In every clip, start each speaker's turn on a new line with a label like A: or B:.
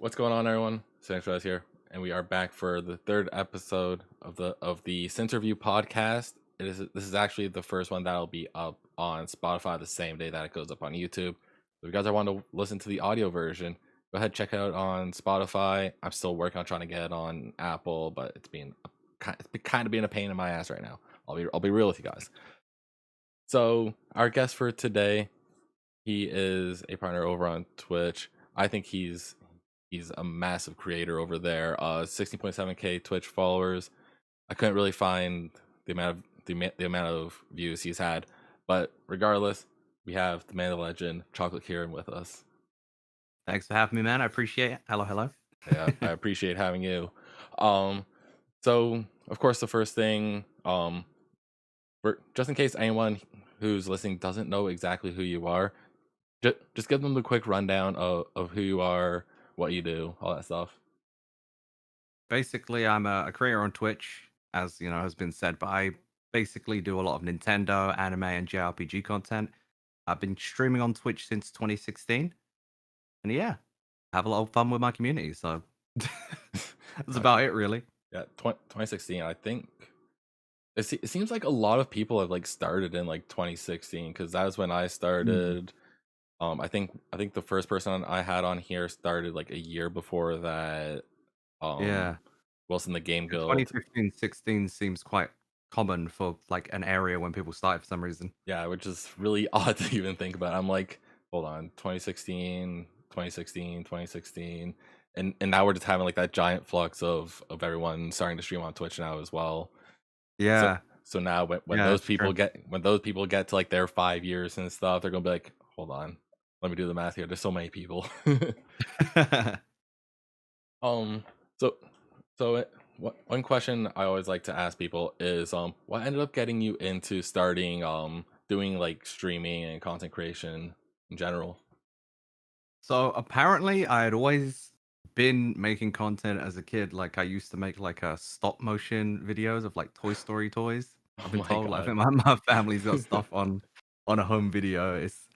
A: What's going on, everyone? SiNxRealize here, and we are back for the third episode of the Sinterview podcast. This is actually the first one that'll be up on Spotify the same day that it goes up on YouTube. If you guys are wanting to listen to the audio version, go ahead check it out on Spotify. I'm still working on trying to get it on Apple, but it's been kind of being a pain in my ass right now. I'll be real with you guys. So our guest for today, he is a partner over on Twitch. I think he's a massive creator over there. 16.7k Twitch followers. I couldn't really find the amount of views he's had, but regardless, we have the man, the legend, ChocolateKieran with us.
B: Thanks for having me, man. I appreciate it. Hello, hello.
A: Yeah, I appreciate having you. So of course, the first thing, just in case anyone who's listening doesn't know exactly who you are, just give them the quick rundown of who you are, what you do, all that stuff.
B: Basically, I'm a creator on Twitch, as you know has been said, but I basically do a lot of Nintendo, anime, and JRPG content. I've been streaming on Twitch since 2016, and yeah, have a lot of fun with my community. So that's
A: Uh,
B: about it, really.
A: yeah, 2016. I think it seems like a lot of people have like started in like 2016 because that was when I
B: Mm.
A: started. I think the first person I had on here started like a year before that.
B: Yeah,
A: Wilson the Game
B: yeah,
A: Guild.
B: 2015, 16 seems quite common for like an area when people started for some reason.
A: Yeah, which is really odd to even think about. I'm like, hold on, 2016, 2016, 2016, and now we're just having like that giant flux of everyone starting to stream on Twitch now as well. So
B: Yeah,
A: so now when
B: yeah,
A: those
B: that's
A: people
B: true.
A: get to like their 5 years and stuff, they're gonna be like, hold on, let me do the math here. There's so many people. um, so one question I always like to ask people is what ended up getting you into starting doing like streaming and content creation in general?
B: So apparently, I had always been making content as a kid. Like I used to make like a stop motion videos of like Toy Story toys.
A: Oh
B: I've been
A: my
B: told. Like, I
A: god.
B: think my family's got stuff on a home video. It's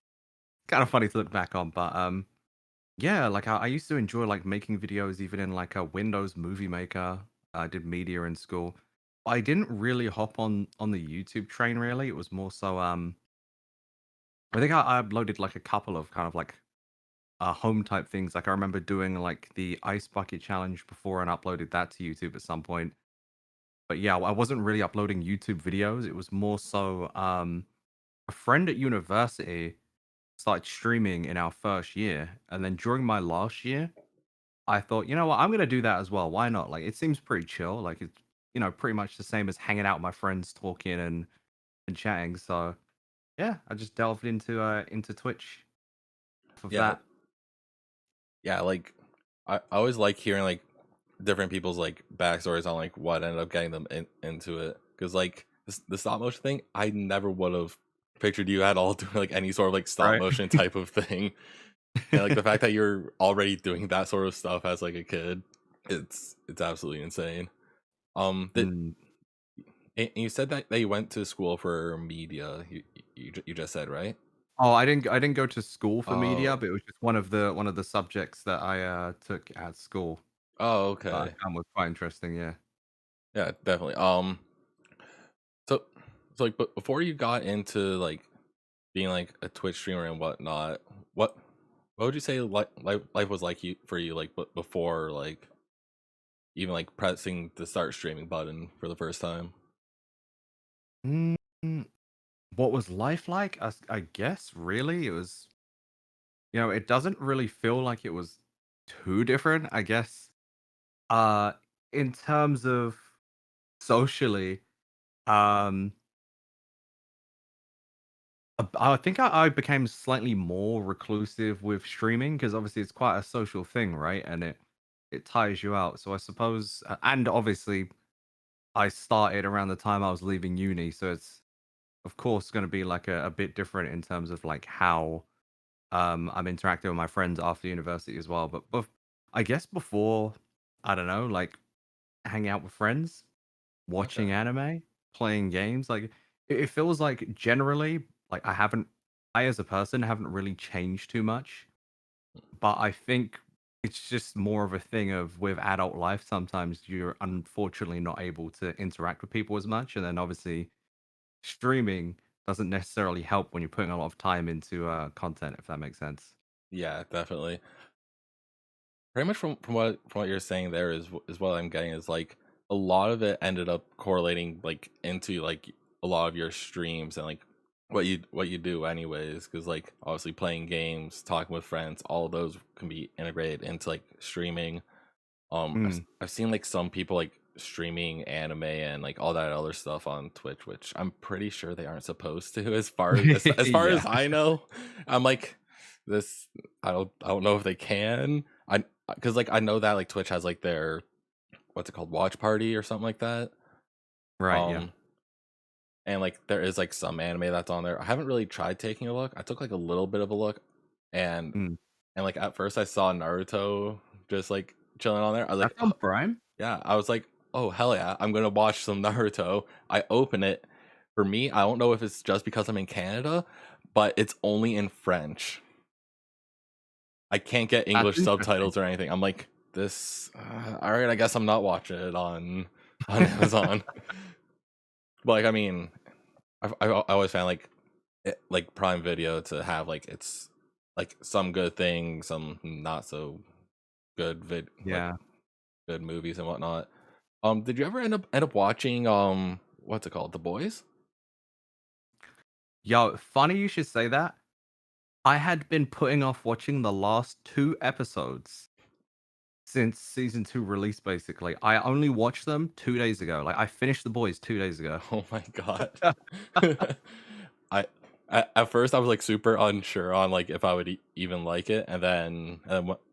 B: kind of funny to look back on, but yeah, like I used to enjoy like making videos even in like a Windows Movie Maker. I did media in school. I didn't really hop on the YouTube train really. It was more so I think I uploaded like a couple of kind of like home type things. Like I remember doing like the ice bucket challenge before and uploaded that to YouTube at some point. But yeah, I wasn't really uploading YouTube videos. It was more so a friend at university started streaming in our first year, and then during my last year, I thought, you know what, I'm gonna do that as well. Why not? Like it seems pretty chill. Like it's pretty much the same as hanging out with my friends, talking and chatting. So yeah, I just delved into Twitch for
A: Yeah,
B: that.
A: yeah, like I always like hearing like different people's like backstories on like what ended up getting them into it, because like the stop motion thing, I never would have pictured you at all doing like any sort of like stop
B: Right.
A: motion type of thing. And like the fact that you're already doing that sort of stuff as like a kid, it's absolutely insane. That
B: Mm.
A: and you said that you went to school for media. You just said, right?
B: Oh, I didn't go to school for media,
A: Oh,
B: but it was just one of the subjects that I took at school
A: oh,
B: that I
A: okay.
B: found was quite interesting. Yeah.
A: Yeah, definitely. So like, but before you got into like being like a Twitch streamer and whatnot, what would you say life was like for you like before like even like pressing the start streaming button for the first time?
B: Mm, what was life like? I guess really it was. It doesn't really feel like it was too different. I guess. Uh, in terms of socially, um, I think I became slightly more reclusive with streaming because obviously it's quite a social thing, right? And it tires you out. So I suppose, and obviously I started around the time I was leaving uni, so it's of course going to be like a bit different in terms of like how I'm interacting with my friends after university as well. But I guess before, I don't know, like hanging out with friends, watching
A: Okay.
B: anime, playing games, like it feels like generally like I as a person haven't really changed too much. But I think it's just more of a thing of with adult life, sometimes you're unfortunately not able to interact with people as much, and then obviously streaming doesn't necessarily help when you're putting a lot of time into content, if that makes sense.
A: Yeah, definitely. Pretty much from what you're saying there is what I'm getting is like a lot of it ended up correlating like into like a lot of your streams and like what you do anyways, because like obviously playing games, talking with friends, all of those can be integrated into like streaming.
B: Mm.
A: I've seen like some people like streaming anime and like all that other stuff on Twitch, which I'm pretty sure they aren't supposed to, as far as
B: Yeah.
A: I know. I'm like this. I don't know if they can. I because like I know that like Twitch has like their what's it called, watch party or something like that.
B: Right. Yeah.
A: Um, and like there is like some anime that's on there. I haven't really tried taking a look. I took like a little bit of a look, and
B: Mm.
A: and like at first I saw Naruto just like chilling on there. I was like,
B: That's on Prime.
A: yeah, I was like, "Oh, hell yeah, I'm gonna watch some Naruto." I open it. For me, I don't know if it's just because I'm in Canada, but it's only in French. I can't get
B: That's
A: English
B: interesting.
A: subtitles or anything. I'm like, this. All right, I guess I'm not watching it on Amazon. But like, I mean, I always found like like Prime Video to have like it's like some good things, some not so good like
B: Yeah.
A: good movies and whatnot. Did you ever end up watching what's it called, The Boys?
B: Yo, funny you should say that. I had been putting off watching the last 2 episodes since season 2 released, basically. I only watched them 2 days ago. Like, I finished The Boys 2 days ago.
A: Oh my god. I at first I was like super unsure on like if I would even like it, and then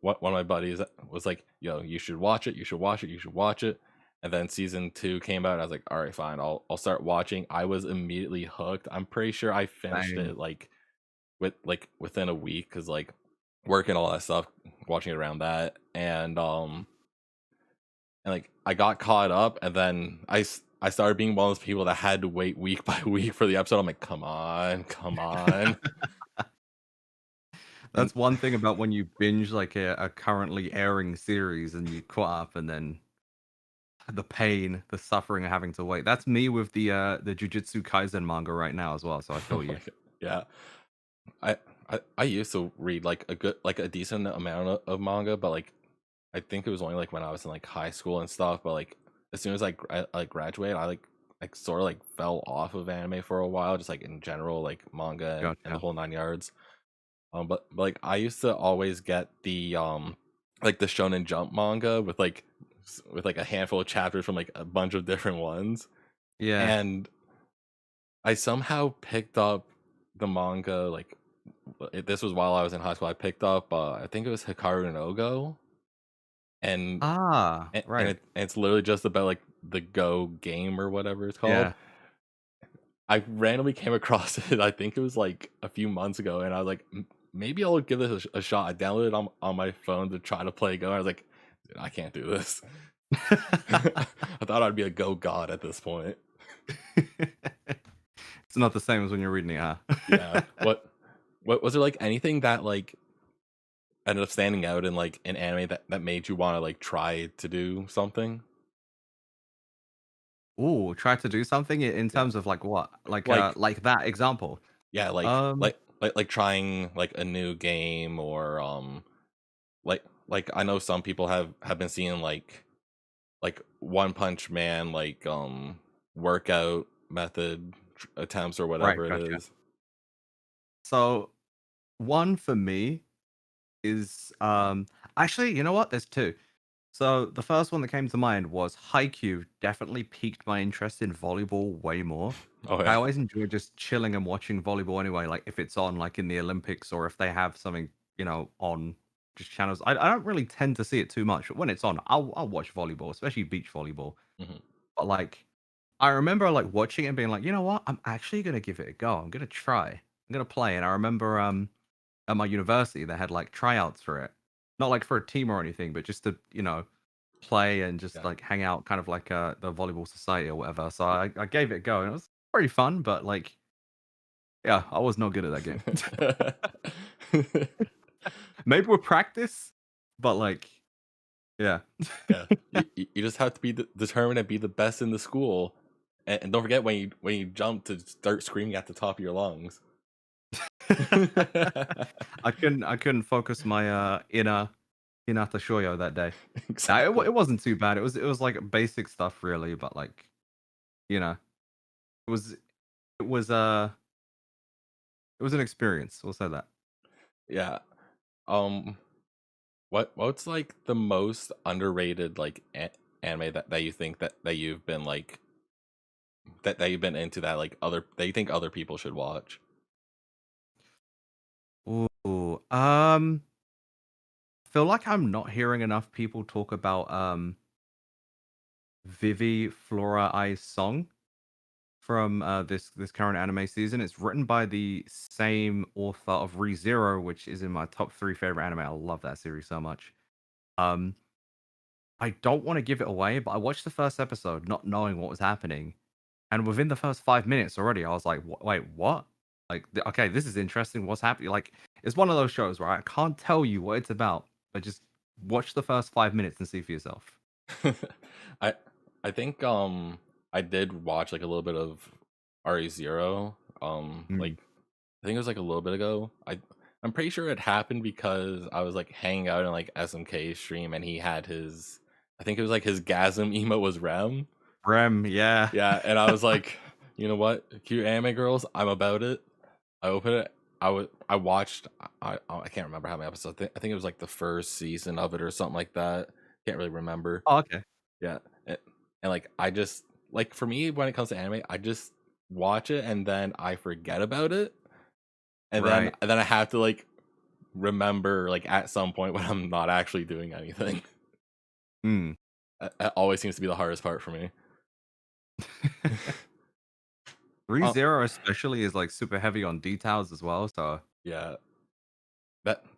A: one of my buddies was like, "Yo, you should watch it. You should watch it. You should watch it." And then season 2 came out, and I was like, "All right, fine. I'll start watching." I was immediately hooked. I'm pretty sure I finished
B: Same.
A: it within a week, cuz like working all that stuff, watching it around that, and like I got caught up, and then I started being one of those people that had to wait week by week for the episode. I'm like, come on, come on. And
B: That's one thing about when you binge, like, a currently airing series and you caught up and then the pain, the suffering of having to wait. That's me with the Jujutsu Kaisen manga right now as well, so I
A: oh
B: feel
A: my
B: you.
A: god, yeah. I, I used to read like a decent amount of manga, but like I think it was only like when I was in like high school and stuff. But like as soon as I graduated, I like sort of like fell off of anime for a while, just like in general, like manga and the
B: Gotcha.
A: whole nine yards. But like I used to always get the like the Shonen Jump manga with like with like a handful of chapters from like a bunch of different ones,
B: Yeah.
A: and I somehow picked up the manga like this was while I was in high school. I picked up I think it was Hikaru no Go, and
B: Ah, right.
A: it's literally just about like the Go game or whatever it's called.
B: Yeah.
A: I randomly came across it. I think it was like a few months ago, and I was like, maybe I'll give this a shot." I downloaded it on my phone to try to play Go. And I was like, dude, I can't do this. I thought I'd be a Go god at this point.
B: It's not the same as when you're reading it, huh?
A: Yeah. What was there like anything that like ended up standing out in like an anime that made you want to like try to do something?
B: Ooh, try to do something in
A: Yeah.
B: terms of like what?
A: Like
B: Like that example?
A: yeah,
B: Um,
A: like trying like a new game or like I know some people have been seeing like One Punch Man like workout method attempts or
B: right,
A: whatever it
B: gotcha.
A: is.
B: So, one for me is, actually, you know what? There's 2. So, the first one that came to mind was Haikyuu definitely piqued my interest in volleyball way more.
A: Oh
B: I
A: yeah.
B: always enjoy just chilling and watching volleyball anyway, like, if it's on, like, in the Olympics or if they have something, on just channels. I don't really tend to see it too much, but when it's on, I'll watch volleyball, especially beach volleyball.
A: Mhm.
B: But, like, I remember, like, watching it and being like, "You know what? I'm actually gonna give it a go. I'm gonna try. I'm gonna play." And I remember, at my university, they had, like, tryouts for it. Not, like, for a team or anything, but just to, play and just,
A: Yeah.
B: like, hang out kind of like, the volleyball society or whatever. So I gave it a go, and it was pretty fun, but, like, yeah, I was not good at that game. Maybe with practice, but like, yeah.
A: Yeah, you just have to be determined and be the best in the school, and don't forget when you jump to start screaming at the top of your lungs.
B: I couldn't focus my inner Hinata Shoyo that day.
A: Exactly.
B: It wasn't too bad. It was like basic stuff really, but like, you know, it was it was uh it was an experience. We'll say that.
A: Yeah. Um. What's like the most underrated like anime that you think that you've been like that you've been into that like other that you think other people should watch?
B: Ooh, feel like I'm not hearing enough people talk about Vivi Flora I's song from this current anime season. It's written by the same author of ReZero, which is in my top 3 favorite anime. I love that series so much. Um, I don't want to give it away, but I watched the first episode not knowing what was happening, and within the first 5 minutes already, I was like, Wait, what? Like, okay, this is interesting. What's happening?" Like, it's one of those shows where I can't tell you what it's about, but just watch the first 5 minutes and see for yourself.
A: I I think I did watch like a little bit of ReZero.
B: Mm.
A: Like I think it was like a little bit ago. I'm pretty sure it happened because I was like hanging out in like SMK's stream and he had his I think it was like his gasm emote was Rem.
B: Rem, yeah.
A: Yeah, and I was like, you know what? Cute anime girls, I'm about it. I opened it. I watched I can't remember how many episodes. I think it was like the first season of it or something like that. Can't really remember.
B: Oh, okay.
A: Yeah. And like I just like for me when it comes to anime, I just watch it and then I forget about it.
B: Right.
A: And then I have to like remember like at some point when I'm not actually doing anything.
B: Mm.
A: That always seems to be the hardest part for me. Uh,
B: ReZero especially is like super heavy on details as well. So
A: yeah.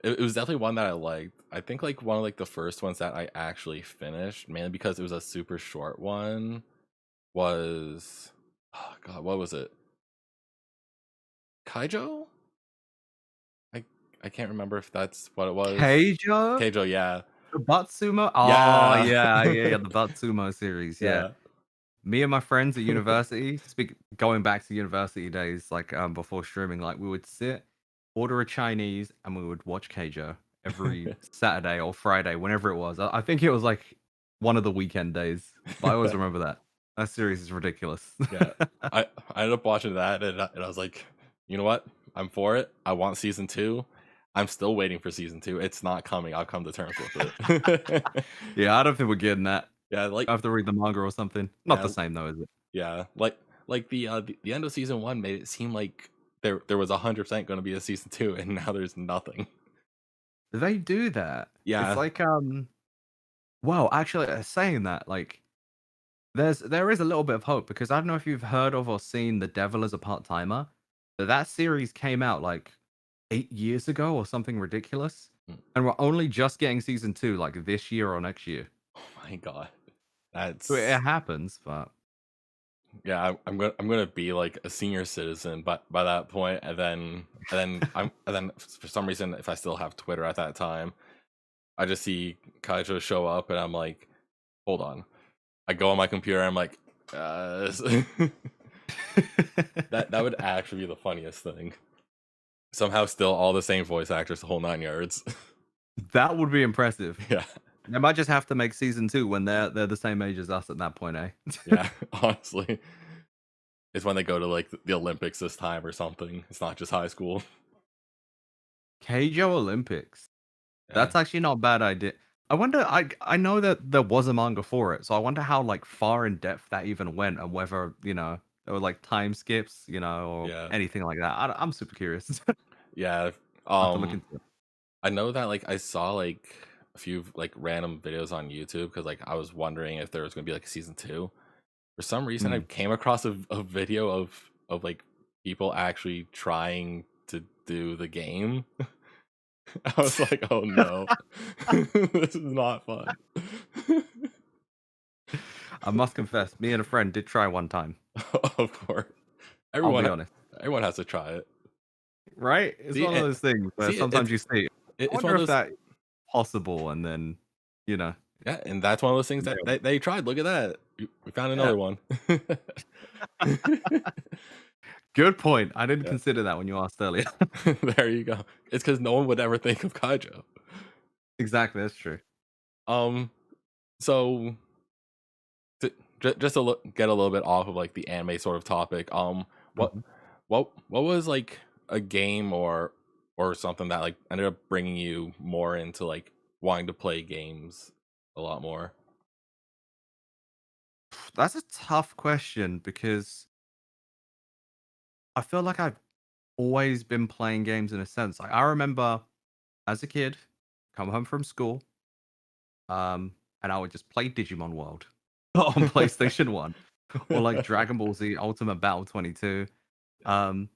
A: It was definitely one that I liked. I think like one of like the first ones that I actually finished, mainly because it was a super short one, was oh god, what was it? Kaiju? I I can't remember if that's what it was.
B: Keijo,
A: Keijo, yeah.
B: the Batsumo. Oh
A: Yeah.
B: yeah, the Batsumo series. Yeah,
A: Yeah.
B: me and my friends at university, going back to university days, like before streaming, like we would sit, order a Chinese, and we would watch Keijo every Saturday or Friday, whenever it was. I think it was like one of the weekend days, but I always remember that. That series is ridiculous.
A: Yeah. I ended up watching that and I was like, you know what? I'm for it. I want season 2. I'm still waiting for season 2. It's not coming. I'll come to terms with it.
B: Yeah, I don't think we're getting that.
A: Yeah, like
B: I have to read the manga or something. Not
A: yeah,
B: the same though, is it?
A: yeah. Like the end of season 1 made it seem like there was 100% going to be a season 2 and now there's nothing.
B: They do that. It's
A: Yeah.
B: like well, actually, saying that, like, there is a little bit of hope because I don't know if you've heard of or seen The Devil as a Part-Timer. But that series came out like 8 years ago or something ridiculous,
A: Mm.
B: and we're only just getting season 2 like this year or next year.
A: Oh my god.
B: So it
A: That's
B: happens, but
A: yeah, I'm gonna be like a senior citizen by that point, and then for some reason, if I still have Twitter at that time, I just see Kaiju show up, and I'm like, hold on. I go on my computer, and I'm like, that would actually be the funniest thing. Somehow, still all the same voice actors, the whole 9 yards.
B: that would be impressive.
A: Yeah,
B: They might just have to make season 2 when they're the same age as us at that point, eh?
A: yeah. Honestly, it's when they go to like the Olympics this time or something. It's not just high school.
B: Keijo Olympics.
A: Yeah.
B: That's actually not a bad idea. I wonder. I know that there was a manga for it, so I wonder how like far in depth that even went, and whether there were like time skips, or
A: Yeah.
B: anything like that. I'm super curious.
A: Yeah.
B: I have to look
A: Um,
B: into it.
A: I know that like I saw like a few like random videos on YouTube because like I was wondering if there was gonna be like a season 2. For some reason, I
B: Mm.
A: came across a video of like people actually trying to do the game. I was like, oh no, this is not fun.
B: I must confess, me and a friend did try one time.
A: Of course,
B: I'll
A: everyone
B: be honest.
A: everyone has to try it.
B: Right? It's
A: See,
B: one of those things where
A: see,
B: sometimes you see. I
A: it's one
B: wonder
A: of
B: if
A: those.
B: that. possible, and then you know,
A: Yeah, and that's one of those things that
B: nailed
A: they tried. Look at that. We found
B: it. Yeah,
A: another one.
B: good point. I didn't
A: Yeah.
B: consider that when you asked earlier.
A: There you go. It's because no one would ever think of Kaiju.
B: Exactly, that's true.
A: Um, so to, just to get a little bit off of like the anime sort of topic, what
B: Mhm.
A: what was like a game or something that like ended up bringing you more into like wanting to play games a lot more?
B: That's a tough question because I feel like I've always been playing games in a sense. Like I remember as a kid, come home from school, and I would just play Digimon World on PlayStation 1 or like Dragon Ball Z Ultimate Battle 22. Um,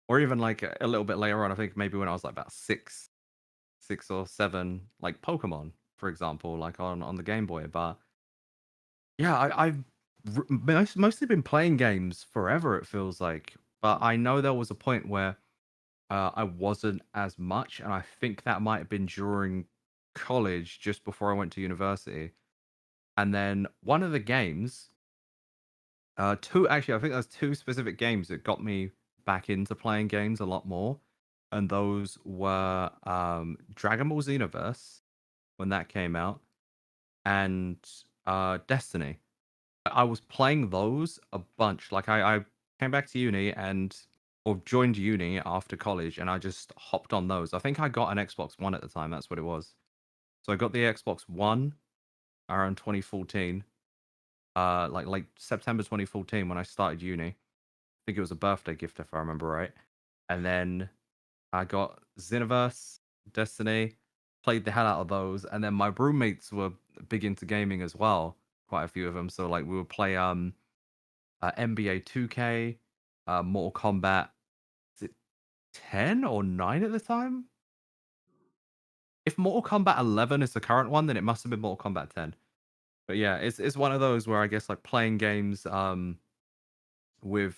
B: or even like a little bit later on, I think maybe when I was like about 6 or 7, like Pokemon, for example, like on the Game Boy. But yeah, I've mostly been playing games forever, it feels like. But I know there was a point where I wasn't as much, and I think that might have been during college, just before I went to university. And then one of the games, two actually, I think there's two specific games that got me back into playing games a lot more, and those were Dragon Ball Xenoverse when that came out, and Destiny. I was playing those a bunch. Like I came back to uni and or joined uni after college, and I just hopped on those. I think I got an Xbox One at the time. That's what it was. So I got the Xbox One around 2014, like September 2014 when I started uni. I think it was a birthday gift if I remember right. And then I got Xenoverse, Destiny, played the hell out of those, and then my roommates were big into gaming as well. Quite a few of them. So like we would play NBA 2K, Mortal Kombat. Is it 10 or 9 at the time? If Mortal Kombat 11 is the current one, then it must have been Mortal Kombat 10. But yeah, it's one of those where I guess like playing games with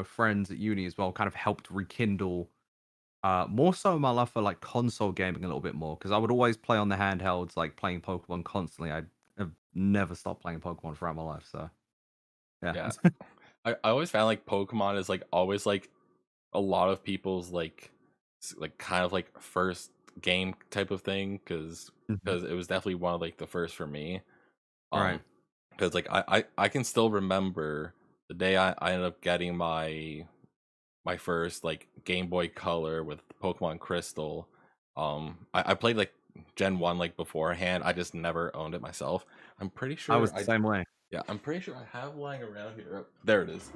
B: friends at uni as well kind of helped rekindle more so my love for like console gaming a little bit more because I would always play on the handhelds like playing Pokemon constantly. I have never stopped playing Pokemon throughout my life, so yeah.
A: Yeah. I always found like Pokemon is like always like a lot of people's like like kind of like first game type of thing
B: Mhm.
A: because it was definitely one of like the first for me.
B: Right.
A: Because like I can still remember the day I ended up getting my first like Game Boy Color with Pokemon Crystal. I played like Gen 1 like beforehand. I just never owned it myself. I'm pretty
B: I
A: sure
B: was the
A: I
B: same way.
A: yeah, I'm pretty sure I have lying around here. There it is.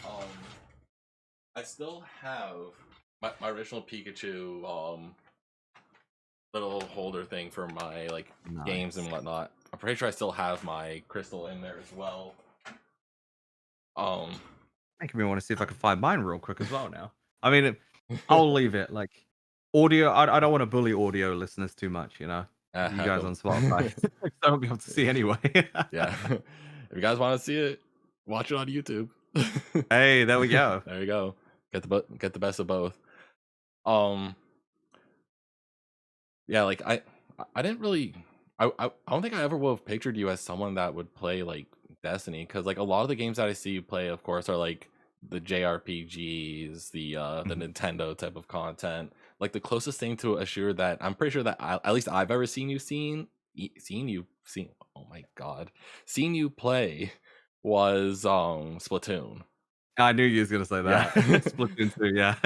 A: Um I still have my original Pikachu little holder thing for my like games
B: Nice.
A: and whatnot. I'm pretty sure I still have my crystal in there as well. Um
B: Making me want to see if I can find mine real quick as well now. I mean, I'll leave it like audio. I don't want to bully audio listeners too much, you know. You
A: heck
B: guys
A: 'em.
B: on Spotify, I won't be able to see anyway.
A: Yeah. If you guys want to see it, watch it on YouTube.
B: Hey, there we go.
A: There you go. Get the best of both. Um yeah, like I didn't really I don't think I ever would have pictured you as someone that would play like Destiny because like a lot of the games that I see you play of course are like the JRPGs, the
B: Mhm.
A: Nintendo type of content. Like the closest thing to a shooter that I'm pretty sure that at least I've ever seen oh my god seen you play was Splatoon.
B: I knew you was gonna say that.
A: Yeah.
B: Splatoon 2, yeah.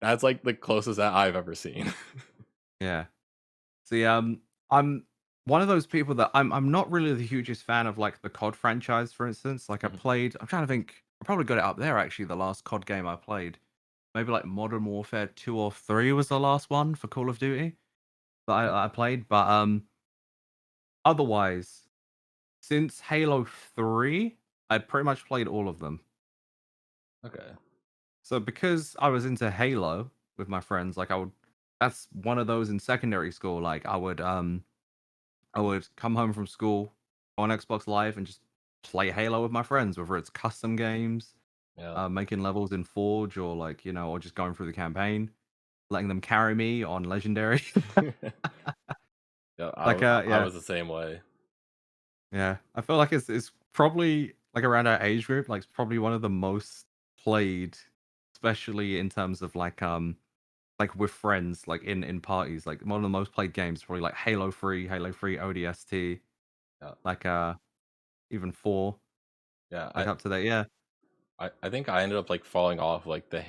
A: That's like the closest that I've ever seen.
B: Yeah. See, I'm one of those people that I'm not really the hugest fan of like the COD franchise, for instance. Like I
A: Mhm.
B: played, I'm trying to think. I probably got it up there actually. The last COD game I played, maybe like Modern Warfare 2 or 3 was the last one for Call of Duty that I played. But otherwise, since Halo 3, I pretty much played all of them.
A: Okay.
B: So because I was into Halo with my friends, like I would that's one of those in secondary school. Like I would come home from school on Xbox Live and just play Halo with my friends, whether it's custom games,
A: Yeah.
B: making levels in Forge or like, or just going through the campaign. letting them carry me on legendary.
A: Yeah,
B: Like,
A: I
B: yeah,
A: was the same way.
B: yeah. I feel like it's probably like around our age group, like it's probably one of the most played, especially in terms of like with friends, like in parties, like one of the most played games, probably like Halo 3 ODST,
A: Yeah,
B: like even 4,
A: yeah.
B: like up to that. Yeah,
A: I think I ended up like falling off like the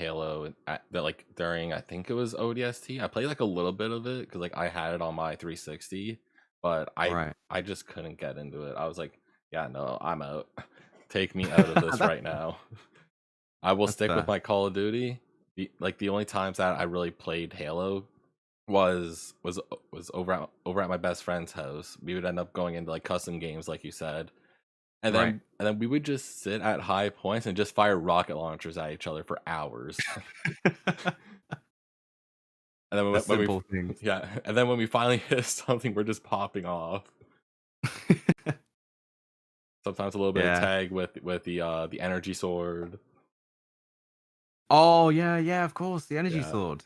A: that like during I think it was ODST. I played like a little bit of it because like I had it on my 360, but
B: right.
A: I just couldn't get into it. I was like, yeah, no, I'm out. Take me out of this
B: that's
A: right now. I will
B: that's
A: stick with
B: fair.
A: my Call of Duty. The only times that I really played Halo was over at my best friend's house. We would end up going into like custom games, like you said,
B: Right.
A: and then we would just sit at high points and just fire rocket launchers at each other for hours. And then
B: The
A: when we
B: simple things.
A: yeah, and then when we finally hit something, we're just popping off. Sometimes a little bit of
B: Yeah.
A: tag with the energy sword.
B: Oh yeah, yeah. Of course, the energy
A: Yeah,
B: sword.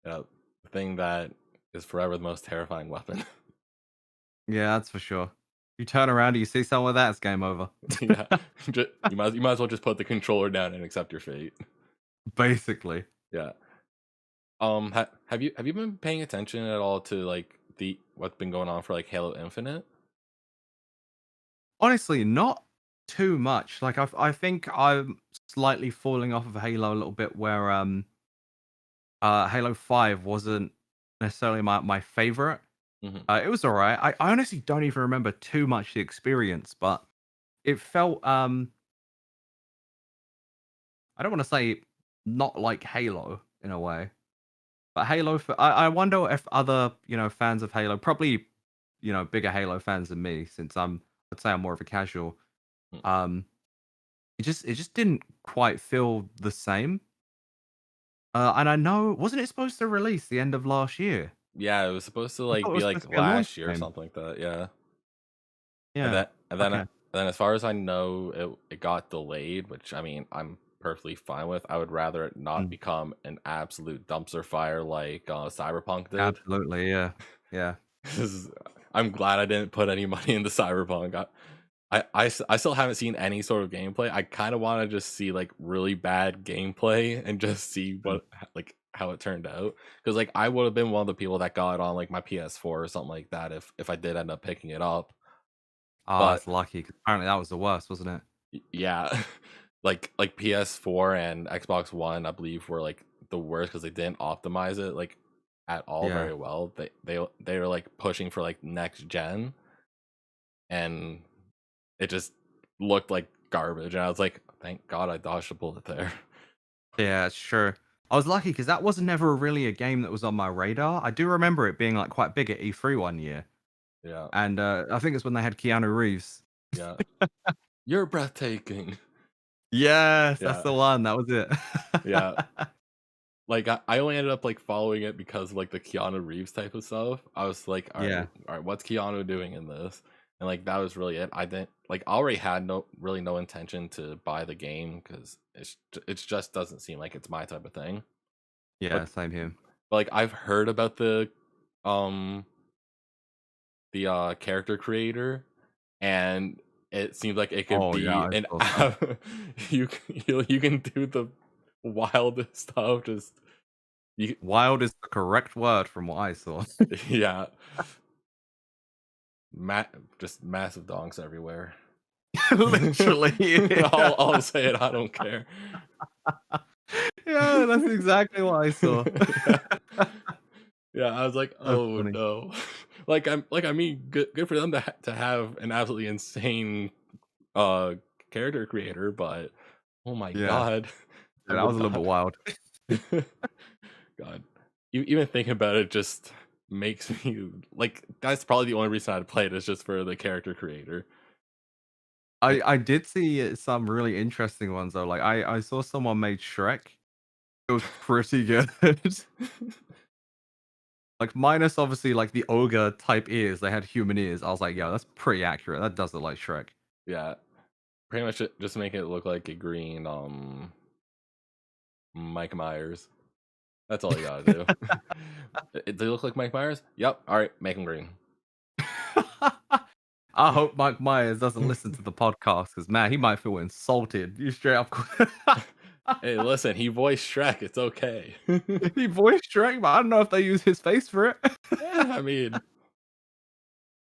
A: yeah, the thing that is forever the most terrifying weapon.
B: Yeah, that's for sure. You turn around and you see someone with that, it's game over.
A: Yeah, you might as well just put the controller down and accept your fate.
B: Basically.
A: Yeah. Have you been paying attention at all to like the what's been going on for like Halo Infinite?
B: Honestly, not too much. Like I think I'm slightly falling off of Halo a little bit where Halo 5 wasn't necessarily my favorite.
A: Hmm.
B: It was alright. I honestly don't even remember too much the experience, but it felt I don't want to say not like Halo in a way. But Halo, I wonder if other, fans of Halo, probably, bigger Halo fans than me, since I'd say I'm more of a casual. Um, it just didn't quite feel the same. And I know, wasn't it supposed to release the end of last year?
A: Yeah, it was supposed to
B: I thought
A: like
B: it
A: be
B: was supposed
A: like
B: to be a launch
A: last year or
B: game.
A: something like that. Yeah, and
B: Yeah.
A: that
B: Okay.
A: and then as far as I know, it got delayed, which I mean I'm perfectly fine with. I would rather it not
B: Mm,
A: become an absolute dumpster fire like Cyberpunk did.
B: absolutely. Yeah. Yeah.
A: 'Cause I'm glad I didn't put any money into Cyberpunk. I still haven't seen any sort of gameplay. I kind of want to just see like really bad gameplay and just see
B: Mm.
A: like how it turned out. Because like I would have been one of the people that got it on like my PS4 or something like that if I did end up picking it up.
B: Ah,
A: But
B: that's lucky. 'Cause apparently that was the worst, wasn't it?
A: yeah, like PS4 and Xbox One, I believe were like the worst because they didn't optimize it like at all
B: Yeah.
A: very well. They were like pushing for like next gen, and it just looked like garbage. And I was like, thank God I dodged a bullet there.
B: Yeah, sure. I was lucky because that was never really a game that was on my radar. I do remember it being like quite big at E3 one year.
A: Yeah,
B: And, I think it's when they had Keanu Reeves.
A: yeah. You're breathtaking.
B: Yes, that's
A: Yeah,
B: the one, that was it.
A: yeah. Like I only ended up like following it because of like the Keanu Reeves type of stuff. I was like,
B: Yeah,
A: all right, what's Keanu doing in this? And like that was really it. I didn't like I already had no intention to buy the game because it just doesn't seem like it's my type of thing.
B: yeah,
A: But
B: same here.
A: like I've heard about um the character creator, and it seems like it could
B: Oh, yeah,
A: be
B: I
A: an
B: saw some.
A: you can do the wildest stuff. Just you
B: Wild is the correct word from what I saw.
A: yeah, ma- just massive donks everywhere.
B: Literally, yeah.
A: I'll say it. I don't care.
B: Yeah, that's exactly what I saw.
A: Yeah. Yeah, I was like,
B: That's
A: oh
B: funny.
A: no. I mean, good for them to have an absolutely insane uh character creator, but oh my
B: Yeah,
A: god, I
B: yeah, that was
A: would
B: a little
A: not.
B: bit wild.
A: God, even thinking about it just makes me like. That's probably the only reason I'd play it is just for the character creator. Eh,
B: I did see some really interesting ones though. Like I saw someone made Shrek. It was pretty good. Like minus obviously like the ogre type ears, they had human ears. I was like, yo, that's pretty accurate. That does look like Shrek.
A: yeah, pretty much just make it look like a green Mike Myers. That's all you gotta do. Do they look like Mike Myers? Yep. All right, make him green.
B: I hope Mike Myers doesn't listen to the podcast because man, he might feel insulted. You straight up.
A: Hey, listen, he voiced Shrek. It's okay.
B: He voiced Shrek, but I don't know if they use his face for it.
A: I mean,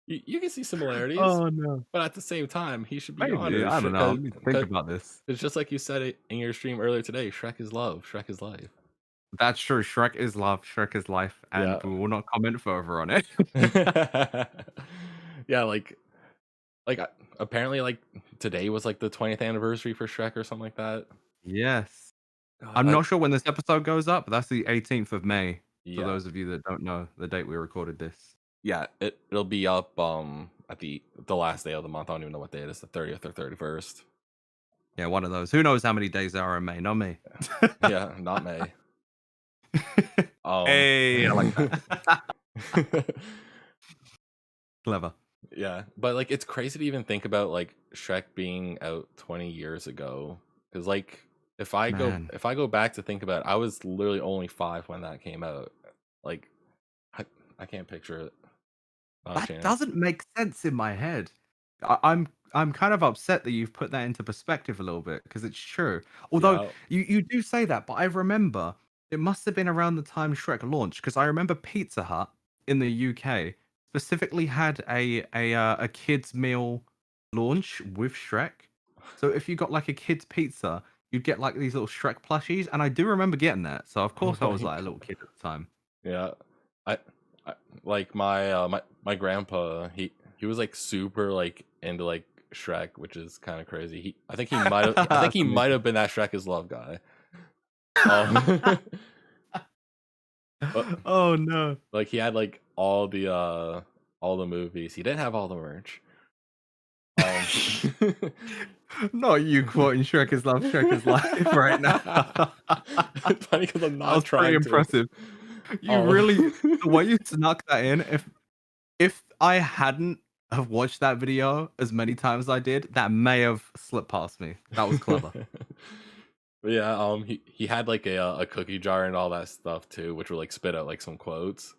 A: you can see similarities,
B: Oh no.
A: but at the same time, he should be
B: Maybe.
A: honored
B: I don't know. I need to think
A: because
B: about this.
A: it's just like you said it in your stream earlier today. Shrek is love. Shrek is life.
B: That's true. Shrek is love, Shrek is life, and
A: Yeah.
B: we will not comment further on it.
A: Yeah, apparently like today was like the 20th anniversary for Shrek or something like that.
B: Yes.
A: God,
B: I'm not sure when this episode goes up, but that's the 18th of May. For
A: yeah,
B: those of you that don't know the date we recorded this.
A: yeah, it'll be up at the last day of the month. I don't even know what day it is, the 30th or 31st.
B: Yeah, one of those. Who knows how many days there are in May? Not me.
A: Yeah, not May.
B: Hey, I like that. Clever.
A: Yeah, but like it's crazy to even think about like Shrek being out 20 years ago because like
B: Man.
A: if I go back to think about it, I was literally only 5 when that came out. Like I can't picture it. Not a
B: That
A: chance.
B: doesn't make sense in my head. I'm kind of upset that you've put that into perspective a little bit because it's true. Although
A: Yeah.
B: you do say that, but I remember it must have been around the time Shrek launched because I remember Pizza Hut in the UK specifically had a kids meal launch with Shrek. So if you got like a kids pizza, you'd get like these little Shrek plushies, and I do remember getting that. So of course I was like a little kid at the time.
A: Yeah. I, I like my grandpa, he was like super like into like Shrek, which is kind of crazy. I think he might have
B: That's amazing.
A: been that Shrek is love guy. Um, but,
B: Oh no.
A: like he had like all the movies. He didn't have all the merch.
B: Not you quoting Shrek is love, Shrek is life right now.
A: It's funny because I'm
B: That
A: not
B: was pretty
A: trying to.
B: impressive. You really the way you snuck that in, if I hadn't have watched that video as many times as I did, that may have slipped past me. That was clever.
A: But yeah, he had like a cookie jar and all that stuff too, which would like spit out like some quotes.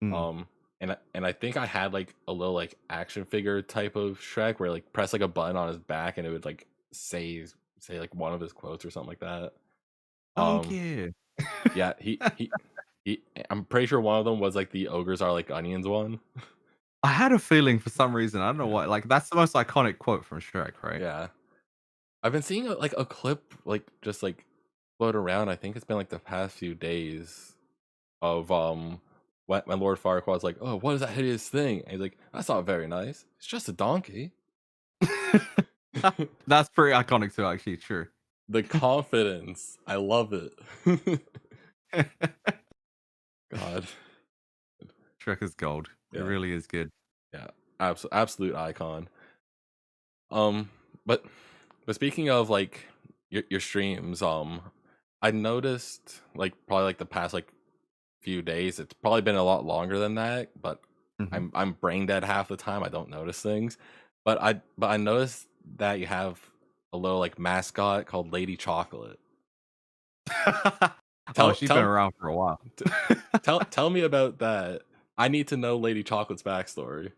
B: Mm.
A: And I think I had like a little like action figure type of Shrek where like press like a button on his back and it would like say like one of his quotes or something like that.
B: Thank
A: Um,
B: you.
A: yeah, he I'm pretty sure one of them was like the ogres are like onions one.
B: I had a feeling for some reason, I don't know why, like that's the most iconic quote from Shrek, right?
A: Yeah. I've been seeing like a clip like just like float around. I think it's been like the past few days of when Lord Farquaad's like, "Oh, what is that hideous thing?" And he's like, "That's not very nice. It's just a donkey."
B: That's pretty iconic too, actually, true.
A: The confidence, I love it. God,
B: Shrek is gold. It
A: yeah,
B: really is good.
A: yeah, absolute icon. Um, but speaking of like your streams, I noticed like probably like the past like few days. It's probably been a lot longer than that, but
B: Mhm.
A: I'm brain dead half the time. I don't notice things, but I noticed that you have a little like mascot called Lady Chocolate.
B: Oh,
A: Tell
B: she's been
A: tell
B: around for a while.
A: tell me about that. I need to know Lady Chocolate's backstory.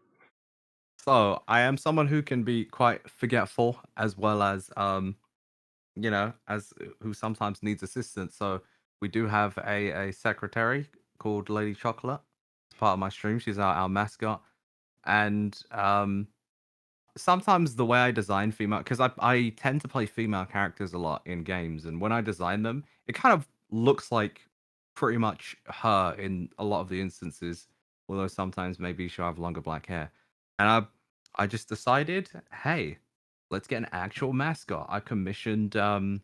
B: So I am someone who can be quite forgetful as well as as who sometimes needs assistance. So we do have a secretary called Lady Chocolate. It's part of my stream. She's our mascot. And sometimes the way I design female, because I tend to play female characters a lot in games, and when I design them, it kind of looks like pretty much her in a lot of the instances, although sometimes maybe she'll have longer black hair. And I just decided, hey, let's get an actual mascot. I commissioned an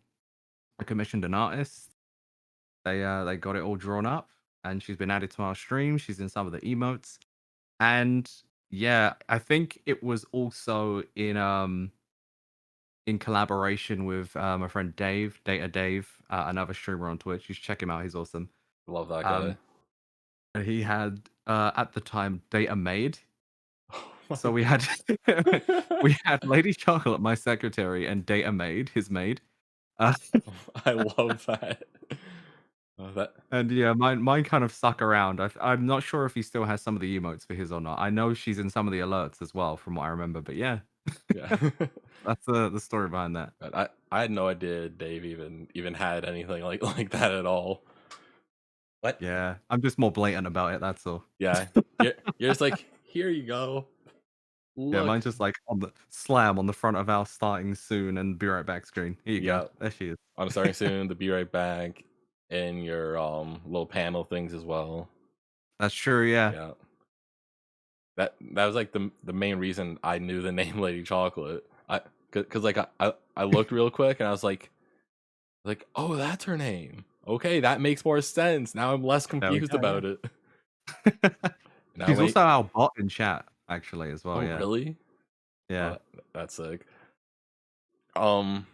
B: artist. They got it all drawn up, and she's been added to our stream. She's in some of the emotes, and yeah, I think it was also in collaboration with my friend Dave, Data Dave, another streamer on Twitch. You should check him out. He's awesome.
A: Love that guy.
B: Um, and he had at the time Data Maid.
A: Oh
B: So
A: my
B: we had
A: God.
B: we had Lady Chocolate, my secretary, and Data Maid, his maid. Uh,
A: I love that. That
B: And yeah, mine kind of stuck around. I'm not sure if he still has some of the emotes for his or not. I know she's in some of the alerts as well, from what I remember. But yeah,
A: yeah.
B: that's the story behind that.
A: But I had no idea Dave even had anything like that at all. What?
B: Yeah, I'm just more blatant about it. That's all.
A: Yeah. You're just like, here you go.
B: Yeah,
A: Look.
B: mine's just like on the slam on the front of our starting soon and be right back screen. Here you go.
A: Yeah.
B: There she is.
A: I'm starting soon to be right back in your little panel things as well.
B: That's true. Yeah.
A: Yeah. That was like the main reason I knew the name Lady Chocolate. Cause like I looked real quick and I was like, oh, that's her name. Okay, that makes more sense. Now I'm less
B: There we
A: confused
B: go. Yeah.
A: about it. Now
B: She's
A: wait.
B: also our bot in chat actually as well.
A: Oh,
B: Yeah.
A: really?
B: Yeah.
A: Oh, that's sick. Um.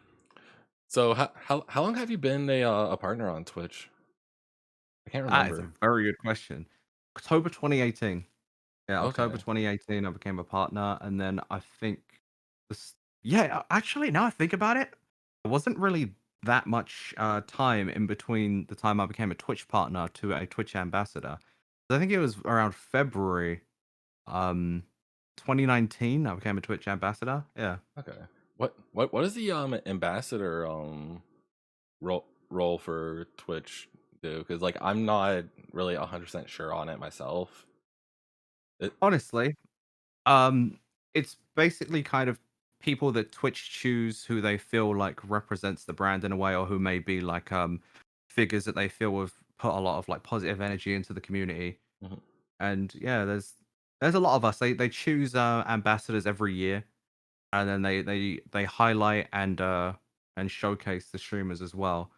A: So how long have you been a partner on Twitch? I can't
B: That is a
A: remember.
B: very good question. October 2018. Yeah, October
A: Okay.
B: 2018, I became a partner, and then I think this. Yeah, actually, now I think about it, there wasn't really that much time in between the time I became a Twitch partner to a Twitch ambassador. So I think it was around February, um, 2019. I became a Twitch ambassador. Yeah.
A: Okay. What is the ambassador role for Twitch do? Because like I'm not really 100% sure on it myself. It,
B: Honestly, it's basically kind of people that Twitch choose who they feel like represents the brand in a way, or who may be like figures that they feel have put a lot of like positive energy into the community.
A: mhm.
B: And yeah, there's a lot of us. They choose ambassadors every year, and then they highlight and showcase the streamers as well.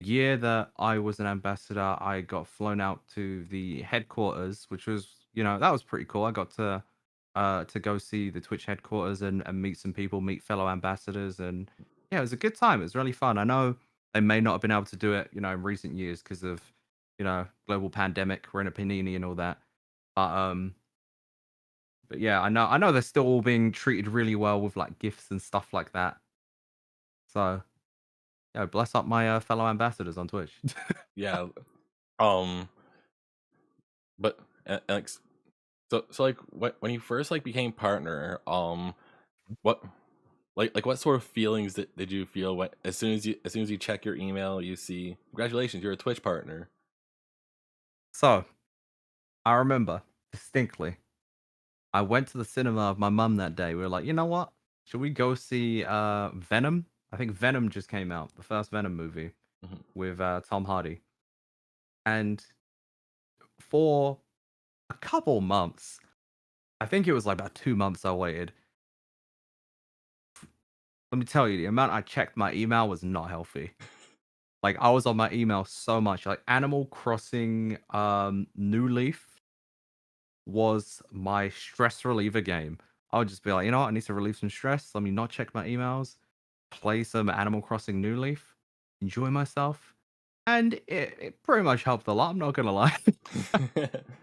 B: Year that I was an ambassador, I got flown out to the headquarters, which was, that was pretty cool. I got to go see the Twitch headquarters and meet some people, meet fellow ambassadors, and yeah, it was a good time. It was really fun. I know they may not have been able to do it, in recent years because of, global pandemic. We're in a panini and all that. But but yeah, I know they're still all being treated really well with like gifts and stuff like that. So yeah, bless up my fellow ambassadors on Twitch.
A: Yeah. Um. But like so like when you first like became partner, what like what sort of feelings did you feel when as soon as you check your email you see congratulations you're a Twitch partner?
B: So I remember distinctly, I went to the cinema with my mum that day. We were like, you know what? Should we go see Venom? I think Venom just came out, the first Venom movie
A: Mhm.
B: with Tom Hardy. And for a couple months, I think it was like about 2 months I waited. Let me tell you, the amount I checked my email was not healthy. Like I was on my email so much. Like Animal Crossing New Leaf was my stress reliever game. I would just be like, you know what, I need to relieve some stress. Let me not check my emails, play some Animal Crossing New Leaf, enjoy myself. And it pretty much helped a lot, I'm not gonna lie.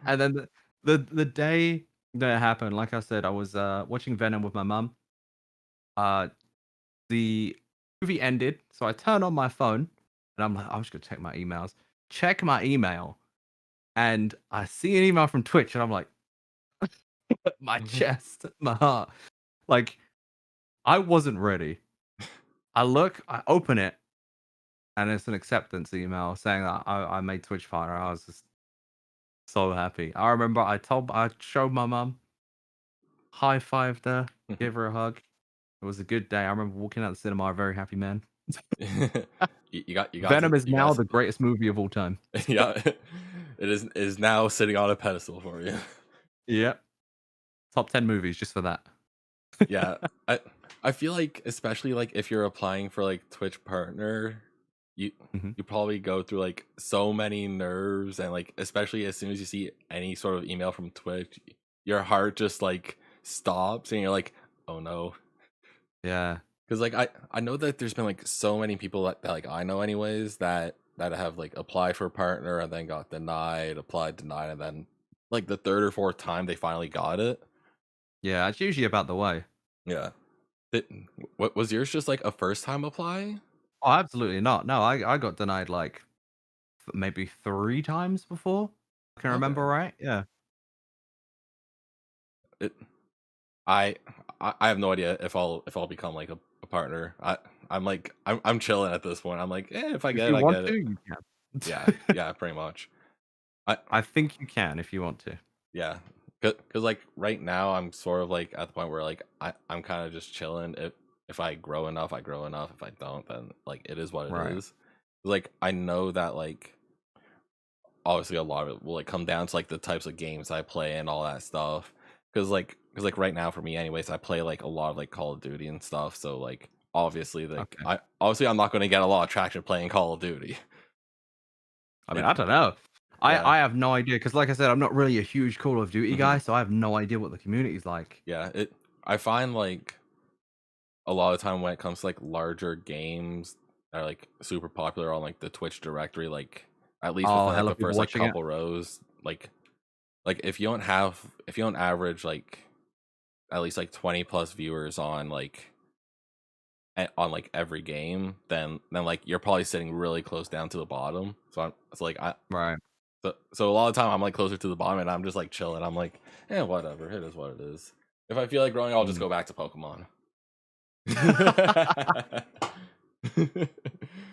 B: And then the day that it happened, like I said, I was watching Venom with my mum. Uh the movie ended, so I turned on my phone and I'm like, I'm just gonna check my emails. Check my email, and I see an email from Twitch, and I'm like, my chest, my heart. Like, I wasn't ready. I look, I open it, and it's an acceptance email saying that I made Twitch partner. I was just so happy. I remember I showed my mum, high fived her, gave her a hug. It was a good day. I remember walking out the cinema, a very happy man.
A: You got
B: Venom
A: to
B: is
A: you got
B: now
A: to
B: the greatest movie of all time.
A: yeah, it is now sitting on a pedestal for you.
B: Yep. Top 10 movies just for that.
A: Yeah, I feel like especially like if you're applying for like Twitch partner, you
B: Mhm.
A: you probably go through like so many nerves and like especially as soon as you see any sort of email from Twitch, your heart just like stops and you're like, oh no.
B: Yeah.
A: Because like I know that there's been like so many people that like I know anyways that have like applied for a partner and then got denied, applied denied, and then like the third or fourth time they finally got it.
B: Yeah, it's usually about the way.
A: Yeah. It, what was yours just like a first time apply?
B: Oh, absolutely not. No, I got denied like maybe 3 times before. I can remember
A: Okay.
B: right. Yeah.
A: It I I have no idea if I'll become like a partner. I'm chilling at this point. I'm like, if I
B: If
A: get it,
B: you
A: I
B: want
A: get
B: to,
A: it.
B: you
A: Yeah,
B: can.
A: yeah, pretty much. I
B: I think you can if you want to.
A: Yeah, because like right now I'm sort of like at the point where like I'm kind of just chilling. If I grow enough, I grow enough. If I don't, then like it is what it
B: Right.
A: is. Like I know that like obviously a lot of it will like come down to like the types of games I play and all that stuff. Because like right now for me, anyways, I play like a lot of like Call of Duty and stuff. So like obviously like
B: Okay.
A: I'm not going to get a lot of traction playing Call of Duty.
B: I mean,
A: It
B: I don't know.
A: Yeah,
B: I have no idea because, like I said, I'm not really a huge Call of Duty
A: mhm,
B: guy, so I have no idea what the community's like.
A: yeah. It I find like a lot of time when it comes to like larger games that are like super popular on like the Twitch directory, like at least
B: Oh,
A: within like
B: hella
A: the
B: people
A: first like
B: watching it.
A: couple rows, like if you don't average like at least like 20 plus viewers on like on like every game, then like you're probably sitting really close down to the bottom. It's like I
B: Right.
A: so a lot of the time I'm like closer to the bottom and I'm just like chilling. I'm like, whatever, it is what it is. If I feel like growing, I'll just
B: Mm.
A: go back to Pokemon.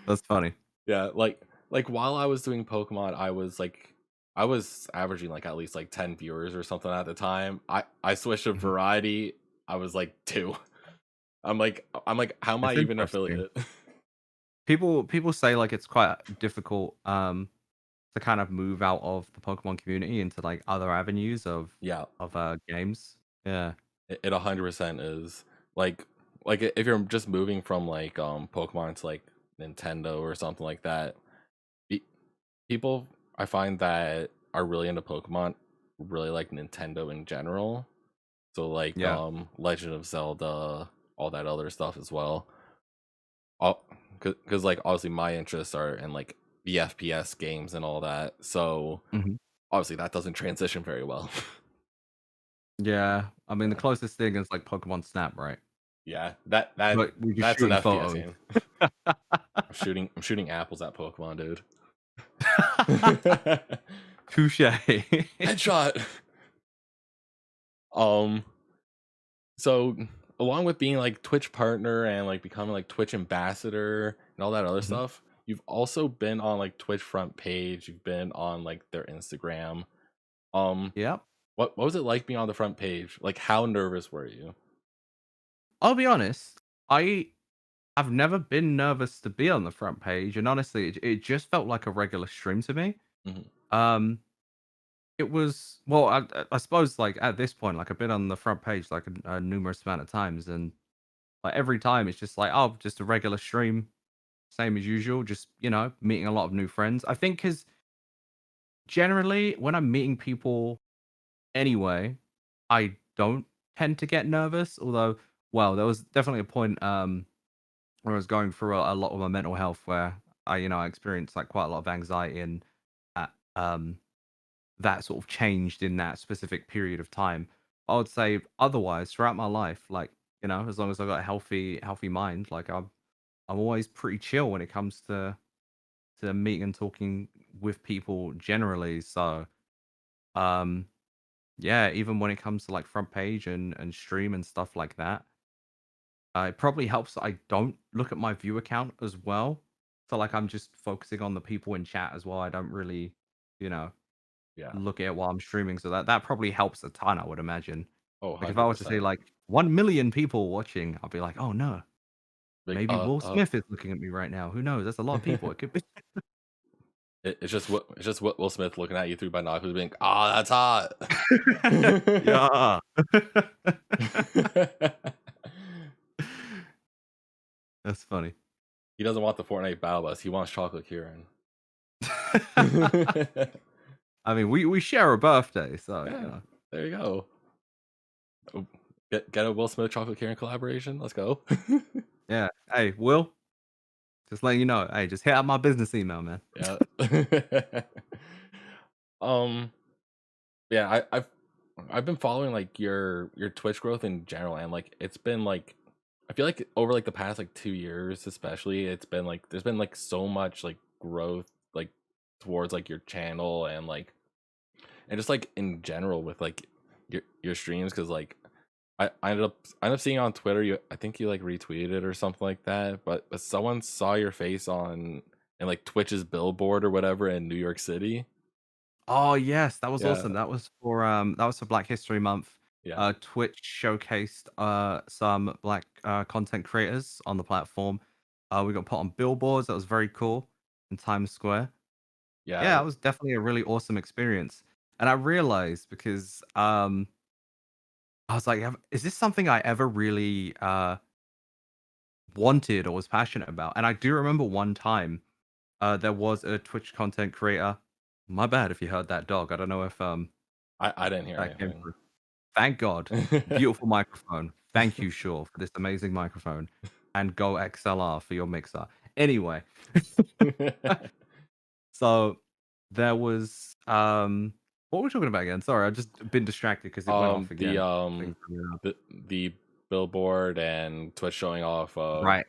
B: That's funny.
A: Yeah, like while I was doing Pokemon, I was averaging like at least like 10 viewers or something at the time. I switched to
B: Mhm.
A: variety. I was like 2. I'm like how am I
B: It's
A: even
B: interesting.
A: affiliate?
B: People say like it's quite difficult to kind of move out of the Pokemon community into like other avenues
A: Yeah,
B: of games. Yeah.
A: it 100% is. Like if you're just moving from like Pokemon to like Nintendo or something like that, pe- people I find that are really into Pokemon really like Nintendo in general. So like
B: Yeah.
A: Legend of Zelda, all that other stuff as well. All because like obviously my interests are in like the FPS games and all that. So
B: Mhm.
A: obviously that doesn't transition very well.
B: Yeah. I mean, the
A: Yeah.
B: closest thing is like Pokemon Snap, right?
A: Yeah. That
B: But we're just
A: that's an
B: shooting
A: FPS
B: photos.
A: game. I'm shooting apples at Pokemon, dude.
B: Touche.
A: Headshot. Um so along with being like Twitch partner and like becoming like Twitch ambassador and all that other
B: Mhm.
A: stuff, you've also been on like Twitch front page, you've been on like their Instagram. Um
B: Yep.
A: what was it like being on the front page? Like how nervous were you?
B: I'll be honest. I've never been nervous to be on the front page, and honestly, it just felt like a regular stream to me.
A: Mhm.
B: Um, it was well, I suppose like at this point, like I've been on the front page like a numerous amount of times, and like every time it's just like, oh, just a regular stream, same as usual. Just meeting a lot of new friends. I think because generally when I'm meeting people anyway, I don't tend to get nervous. Although, well, there was definitely a point where I was going through a lot of my mental health where I experienced like quite a lot of anxiety and uh, um that sort of changed in that specific period of time. I would say otherwise throughout my life, like, as long as I've got a healthy mind, like I'm always pretty chill when it comes to meeting and talking with people generally. So um yeah, even when it comes to like front page and stream and stuff like that, it probably helps that I don't look at my view account as well. So like I'm just focusing on the people in chat as well. I don't really, you know,
A: Yeah.
B: look at it while I'm streaming. So that probably helps a ton, I would imagine.
A: Oh,
B: Like if I was to say
A: 100%.
B: like 1 million people watching, I'll be like, oh no,
A: Like
B: maybe Will Smith is looking at me right now. Who knows? That's a lot of people. It could be.
A: it's just what Will Smith looking at you through binoculars being, "Ah, that's hot."
B: Yeah. That's funny.
A: He doesn't want the Fortnite battle bus. He wants Chocolate Kieran.
B: I mean, we share a birthday, so
A: Yeah, there you go. Oh, get a Will Smith Chocolate Kieran collaboration. Let's go.
B: yeah. Hey, Will, just letting you know. Hey, just hit up my business email, man.
A: Yeah. um. Yeah. I've been following like your Twitch growth in general, and like it's been like I feel like over like the past like 2 years, especially, it's been like there's been like so much like growth like towards like your channel and just like in general with like your streams because like I ended up seeing on Twitter I think you like retweeted it or something like that, but someone saw your face on in like Twitch's billboard or whatever in New York City.
B: Oh yes, that was
A: Yeah,
B: awesome. That was for Black History Month.
A: yeah,
B: Twitch showcased some black content creators on the platform. We got put on billboards. That was very cool in Times Square.
A: yeah.
B: Yeah, it was definitely a really awesome experience. And I realized because I was like, is this something I ever really wanted or was passionate about? And I do remember one time there was a Twitch content creator. My bad if you heard that dog. I don't know if
A: I didn't hear
B: that came
A: anything.
B: through. Thank God. Beautiful microphone. Thank you, Shaw, for this amazing microphone. And Go XLR for your mixer. Anyway, so there was what were we talking about again? Sorry, I've just been distracted because it went off
A: The
B: again. Things coming up.
A: the billboard and Twitch showing off.
B: Right,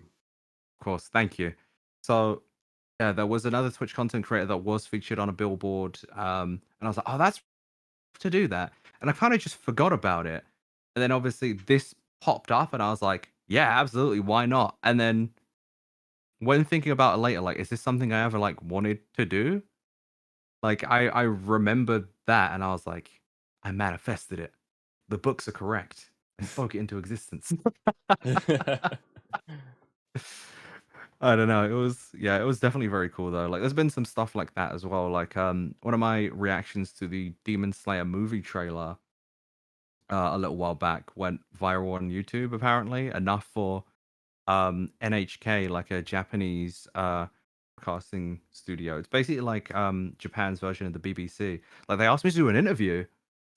B: of course. Thank you. So yeah, there was another Twitch content creator that was featured on a billboard. And I was like, oh, that's to do that. And I kind of just forgot about it. And then obviously this popped up and I was like, yeah, absolutely, why not? And then when thinking about it later, like, is this something I ever like wanted to do? Like I remembered that and I was like, I manifested it. The books are correct. I spoke it into existence. I don't know. It was yeah, it was definitely very cool though. Like there's been some stuff like that as well. Like one of my reactions to the Demon Slayer movie trailer a little while back went viral on YouTube apparently, enough for NHK, like a Japanese casting studio. It's basically like Japan's version of the BBC. Like they asked me to do an interview,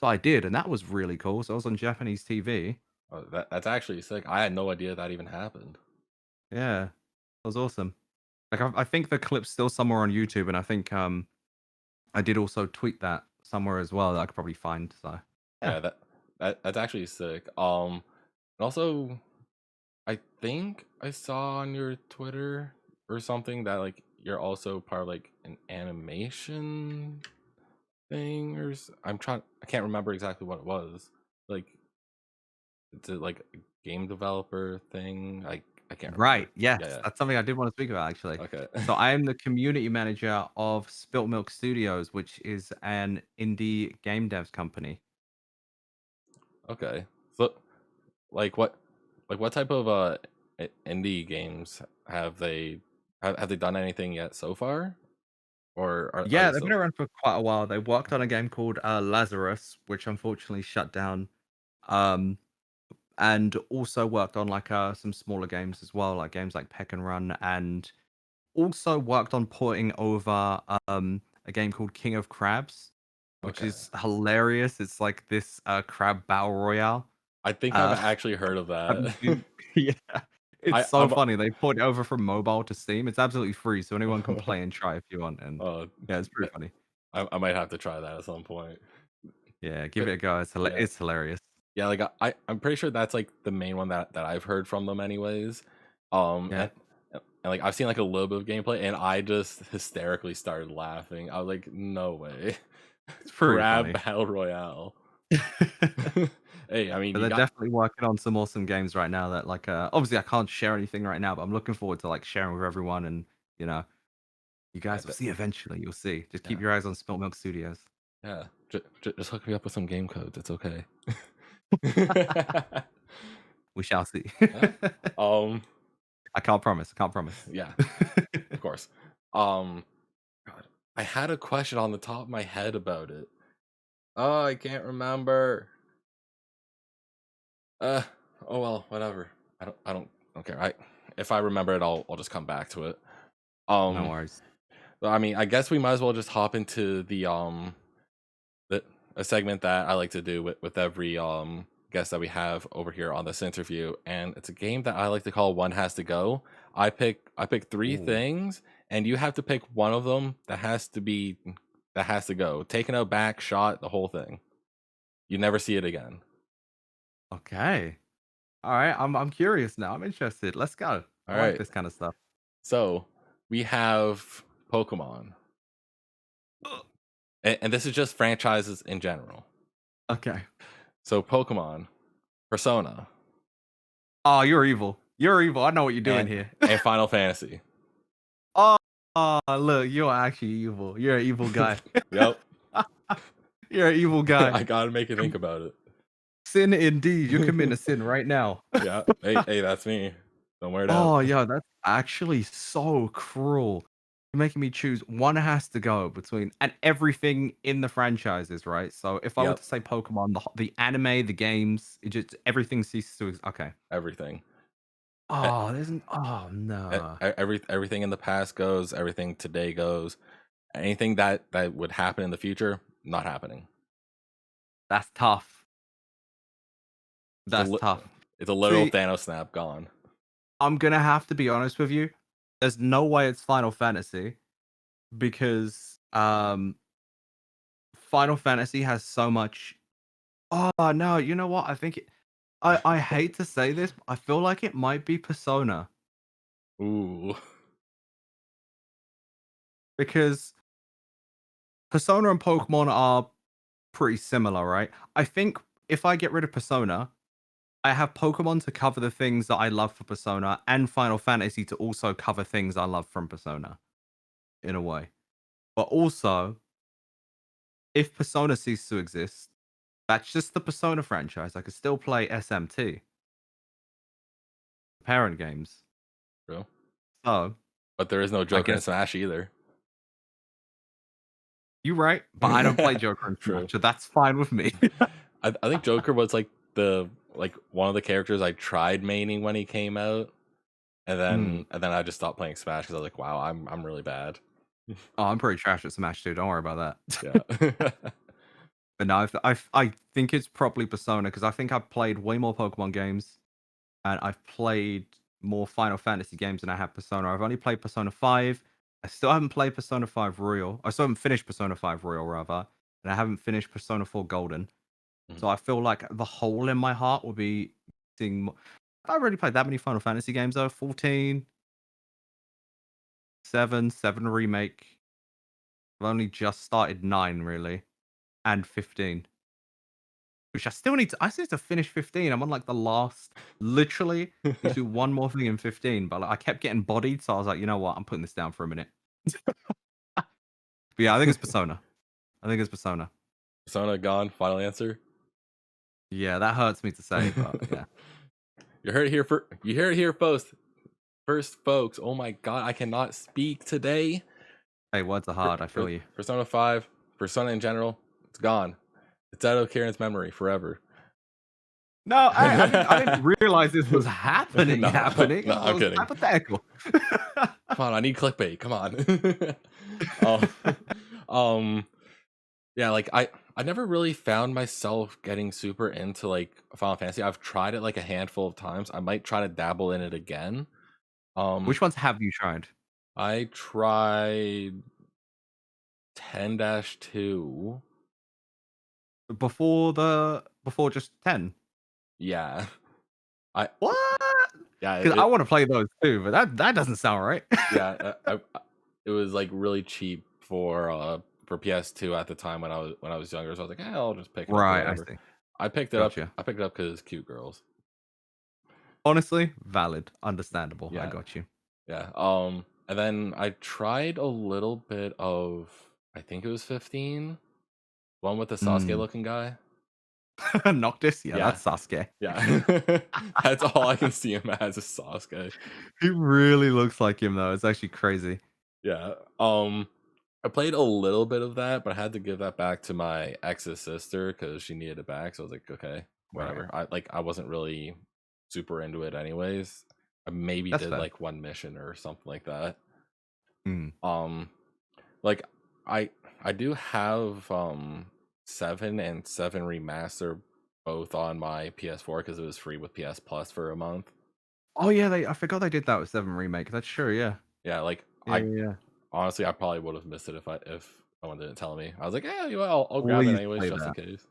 B: so I did, and that was really cool. So I was on Japanese TV.
A: Oh, that's actually sick. I had no idea that even happened.
B: Yeah, it was awesome. Like I think the clip's still somewhere on YouTube, and I think I did also tweet that somewhere as well that I could probably find. So yeah,
A: Yeah, that's actually sick. And also I think I saw on your Twitter or something that like you're also part of like an animation thing I can't remember exactly what it was. Like it's like a game developer thing. I can't
B: right.
A: remember.
B: Yes,
A: Yeah,
B: that's something I did want to speak about actually.
A: yeah. Okay.
B: So I am the community manager of Spilt Milk Studios, which is an indie game devs company.
A: Okay. So what type of indie games have they done anything yet so far? Or are
B: Yeah,
A: they
B: they've been
A: still
B: around for quite a while. They worked on a game called Lazarus, which unfortunately shut down. Um, and also worked on like some smaller games as well, like games like Peck and Run, and also worked on porting over a game called King of Crabs, which
A: okay.
B: is hilarious. It's like this crab battle royale.
A: I think I've
B: Uh,
A: actually heard of
B: have you
A: that.
B: seen? Yeah, it's so
A: I'm
B: funny. They ported it over from mobile to Steam. It's absolutely free, so anyone can play and try if you want. And
A: uh,
B: yeah, it's pretty
A: that-
B: funny.
A: I might have to try that at some point.
B: Yeah, give
A: But
B: it a go.
A: yeah,
B: It's hilarious.
A: yeah, like I'm pretty sure that's like the main one that I've heard from them anyways. Um,
B: Yeah,
A: and, and like I've seen like a little bit of gameplay, and I just hysterically started laughing. I was like, no way,
B: it's pretty
A: crab
B: funny.
A: battle royale. Hey, I mean,
B: But
A: you
B: they're
A: got
B: definitely working on some awesome games right now that like obviously I can't share anything right now, but I'm looking forward to like sharing with everyone and you know, you
A: yeah,
B: guys will see eventually. You'll see. Just keep
A: yeah,
B: your eyes on Spilt Milk Studios.
A: yeah. Just hook me up with some game codes. It's okay.
B: We shall see.
A: Yeah. Um.
B: I can't promise. I can't promise.
A: Yeah. Of course. Um. God, I had a question on the top of my head about it. Oh, I can't remember. Uh. Oh well. Whatever. I don't care. If I remember it, I'll just come back to it.
B: No
A: Um.
B: worries.
A: I mean, I guess we might as well just hop into the a segment that I like to do with every guest that we have over here on this interview, and it's a game that I like to call One Has to Go. I pick three
B: Ooh.
A: things, and you have to pick one of them that has to go. Taken out, back, shot, the whole thing. You never see it again.
B: Okay. All right. I'm curious now. I'm interested. Let's go.
A: All
B: I like
A: right.
B: this kind of stuff.
A: So we have Pokemon. And this is just franchises in general.
B: Okay.
A: So Pokemon, Persona,
B: Oh, you're evil. You're evil. I know what you're doing
A: and
B: here.
A: and Final Fantasy.
B: Oh, look, you're actually evil. You're an evil guy.
A: Yep.
B: You're an evil guy.
A: I gotta make you think about it.
B: Sin indeed. You're committing a sin right now.
A: Yeah. Hey, that's me. Don't wear it out.
B: Oh, yeah, that's actually so cruel. You're making me choose. One has to go between and everything in the franchises, right? So if I were
A: Yep.
B: to say Pokemon, the anime, the games, it just everything ceases to. Okay.
A: Everything. E-
B: Oh, there's an. Oh no,
A: everything in the past goes. Everything today goes. Anything that would happen in the future, not happening.
B: that's tough.
A: It's a
B: That's tough.
A: it's a literal
B: See,
A: Thanos snap gone.
B: I'm gonna have to be honest with you. There's no way it's Final Fantasy because Final Fantasy has so much. Oh no, you know what? I think I hate to say this, but I feel like it might be Persona
A: Ooh.
B: because Persona and Pokemon are pretty similar, right? I think if I get rid of Persona, I have Pokemon to cover the things that I love for Persona and Final Fantasy to also cover things I love from Persona in a way. But also, if Persona ceases to exist, that's just the Persona franchise. I could still play SMT, parent games.
A: True.
B: So
A: But there is no
B: I
A: Joker in
B: guess
A: Smash either.
B: you're right, but I don't play Joker in
A: True.
B: Smash, so that's fine with me.
A: I think Joker was like one of the characters I tried maining when he came out, and
B: Mm.
A: then I just stopped playing Smash because I was like, wow, I'm really bad.
B: Oh, I'm pretty trash at Smash too. Don't worry about that.
A: Yeah.
B: But no, I think it's probably Persona because I think I've played way more Pokemon games and I've played more Final Fantasy games than I have Persona. I've only played Persona 5. I still haven't played Persona 5 Royal. I still haven't finished Persona 5 Royal, rather. And I haven't finished Persona 4 Golden.
A: Mhm.
B: So I feel like the hole in my heart will be seeing. I haven't really played that many Final Fantasy games, though. 14, 7 Remake. I've only just started 9, really. And 15. Which I still need to. I still need to finish 15. I'm on like the last. Literally, need to do one more thing in 15. But like, I kept getting bodied, so I was like, you know what? I'm putting this down for a minute. But yeah, I think it's Persona. I think it's Persona.
A: Persona gone. Final answer.
B: Yeah, that hurts me to say, but yeah.
A: You heard it here you hear it here first, folks. Oh my god, I cannot speak today.
B: Hey, words are hard. I feel you.
A: Persona 5, Persona in general, it's gone. It's out of Kieran's memory forever.
B: No, I didn't realize this was happening.
A: No,
B: Happening.
A: no,
B: It
A: I'm
B: was
A: kidding.
B: hypothetical.
A: Come on, I need clickbait. Come on. um, yeah, like I never really found myself getting super into like Final Fantasy. I've tried it like a handful of times. I might try to dabble in it again.
B: Which ones have you tried?
A: I tried 10-2.
B: Before just 10.
A: Yeah. I
B: What?
A: yeah,
B: Because I want to play those too, but that doesn't sound right.
A: yeah, it was like really cheap for PS2 at the time when I was younger. So I was like, I'll just pick it up or
B: Right, I
A: whatever.
B: see.
A: I picked it up.
B: Gotcha.
A: I picked it up because it's cute girls.
B: Honestly, valid, understandable. I
A: Yeah,
B: got you.
A: yeah. And then I tried a little bit of, I think it was 15, one with the Sasuke
B: Mm.
A: looking guy.
B: Noctis, yeah,
A: Yeah,
B: that's Sasuke.
A: yeah. That's all I can see him as is Sasuke.
B: He really looks like him though. It's actually crazy.
A: Yeah. I played a little bit of that, but I had to give that back to my ex's sister because she needed it back. So I was like, okay,
B: Right.
A: whatever. I wasn't really super into it anyways. I maybe
B: That's
A: did
B: fair.
A: like one mission or something like that.
B: Mm.
A: Like I do have 7 and 7 remaster both on my PS4 because it was free with PS Plus for a month.
B: Oh yeah, I forgot they did that with 7 Remake. That's true, yeah.
A: Yeah, like
B: Yeah,
A: I
B: yeah, yeah.
A: honestly I probably would have missed it if someone didn't tell me. I was like, yeah, you know, what, I'll grab it
B: Please
A: anyways
B: play
A: just in
B: that.
A: case.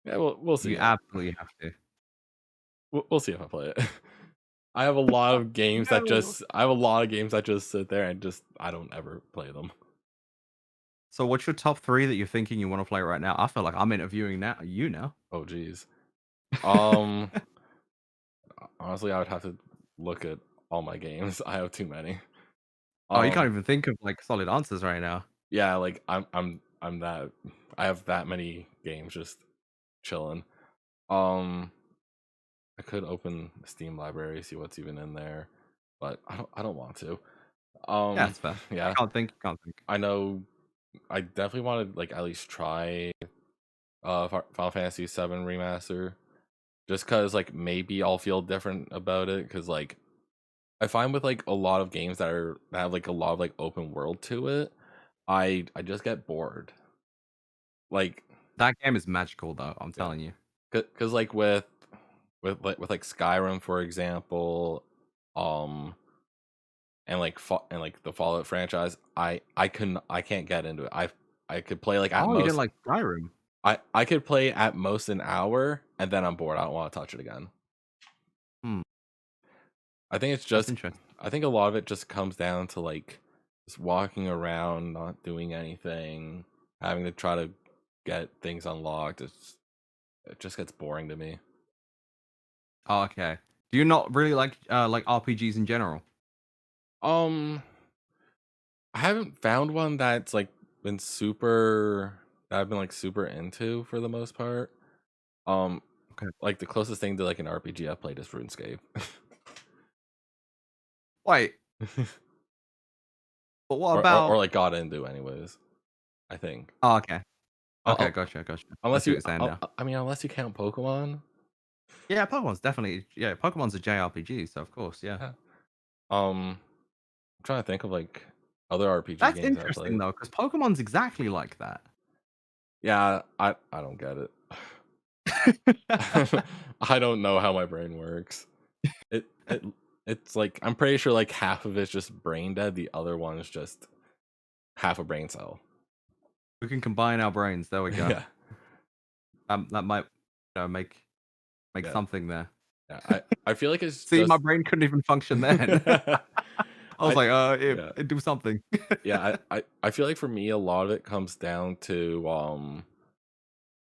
A: Yeah, we'll see.
B: You absolutely have to.
A: We'll see if I play it. I have a lot of games that
B: No.
A: just sit there and just I don't ever play them.
B: So what's your top 3 that you're thinking you wanna play right now? I feel like I'm interviewing you now.
A: Oh, geez. Um, Honestly, I would have to look at all my games. I have too many.
B: Oh, you can't
A: Um,
B: even think of, like, solid answers right now.
A: yeah, like I'm that. I have that many games just chilling. Um, I could open the Steam library, see what's even in there, but I don't want to.
B: Yeah, that's fair.
A: Yeah,
B: You can't think.
A: I know. I definitely want to like at least try Final Fantasy VII Remaster, just because like maybe I'll feel different about it. Because like I find with like a lot of games that have like a lot of like open world to it, I just get bored. Like
B: That game is magical though, I'm
A: yeah,
B: telling you.
A: because like with like Skyrim for example, um, and like the Fallout franchise, I can't get into it. I could play like at
B: Oh, you didn't
A: most
B: like Skyrim?
A: I could play at most an hour and then I'm bored. I don't want to touch it again.
B: Hmm,
A: I think it's
B: that's
A: just
B: interesting.
A: I think a lot of it just comes down to like just walking around, not doing anything, having to try to get things unlocked. It just gets boring to me.
B: Oh, okay. Do you not really like RPGs in general?
A: Um, I haven't found one that's like been super that I've been like super into for the most part. Um,
B: Okay.
A: like the closest thing to like an RPG I've played is RuneScape.
B: Wait, but what
A: Or
B: about
A: like got into anyways. I think.
B: Oh, okay.
A: Uh,
B: Okay, gotcha, gotcha. I
A: Unless
B: see what
A: you,
B: you're saying now.
A: I mean, unless you count Pokemon.
B: Yeah, Pokemon's definitely yeah, Pokemon's a JRPG, so of course, yeah.
A: Yeah. I'm trying to think of like other RPG
B: That's
A: games I
B: interesting
A: played.
B: though, because Pokemon's exactly like that.
A: Yeah, I don't get it. I don't know how my brain works. It it it's like I'm pretty sure like half of it's just brain dead, the other one is just half a brain cell.
B: We can combine our brains. There we go.
A: Yeah,
B: That might, make
A: yeah,
B: something there.
A: yeah. I feel like it's
B: See, my
A: just
B: brain couldn't even function then. I was
A: I
B: like,
A: yeah.
B: do something.
A: Yeah, I feel like for me a lot of it comes down to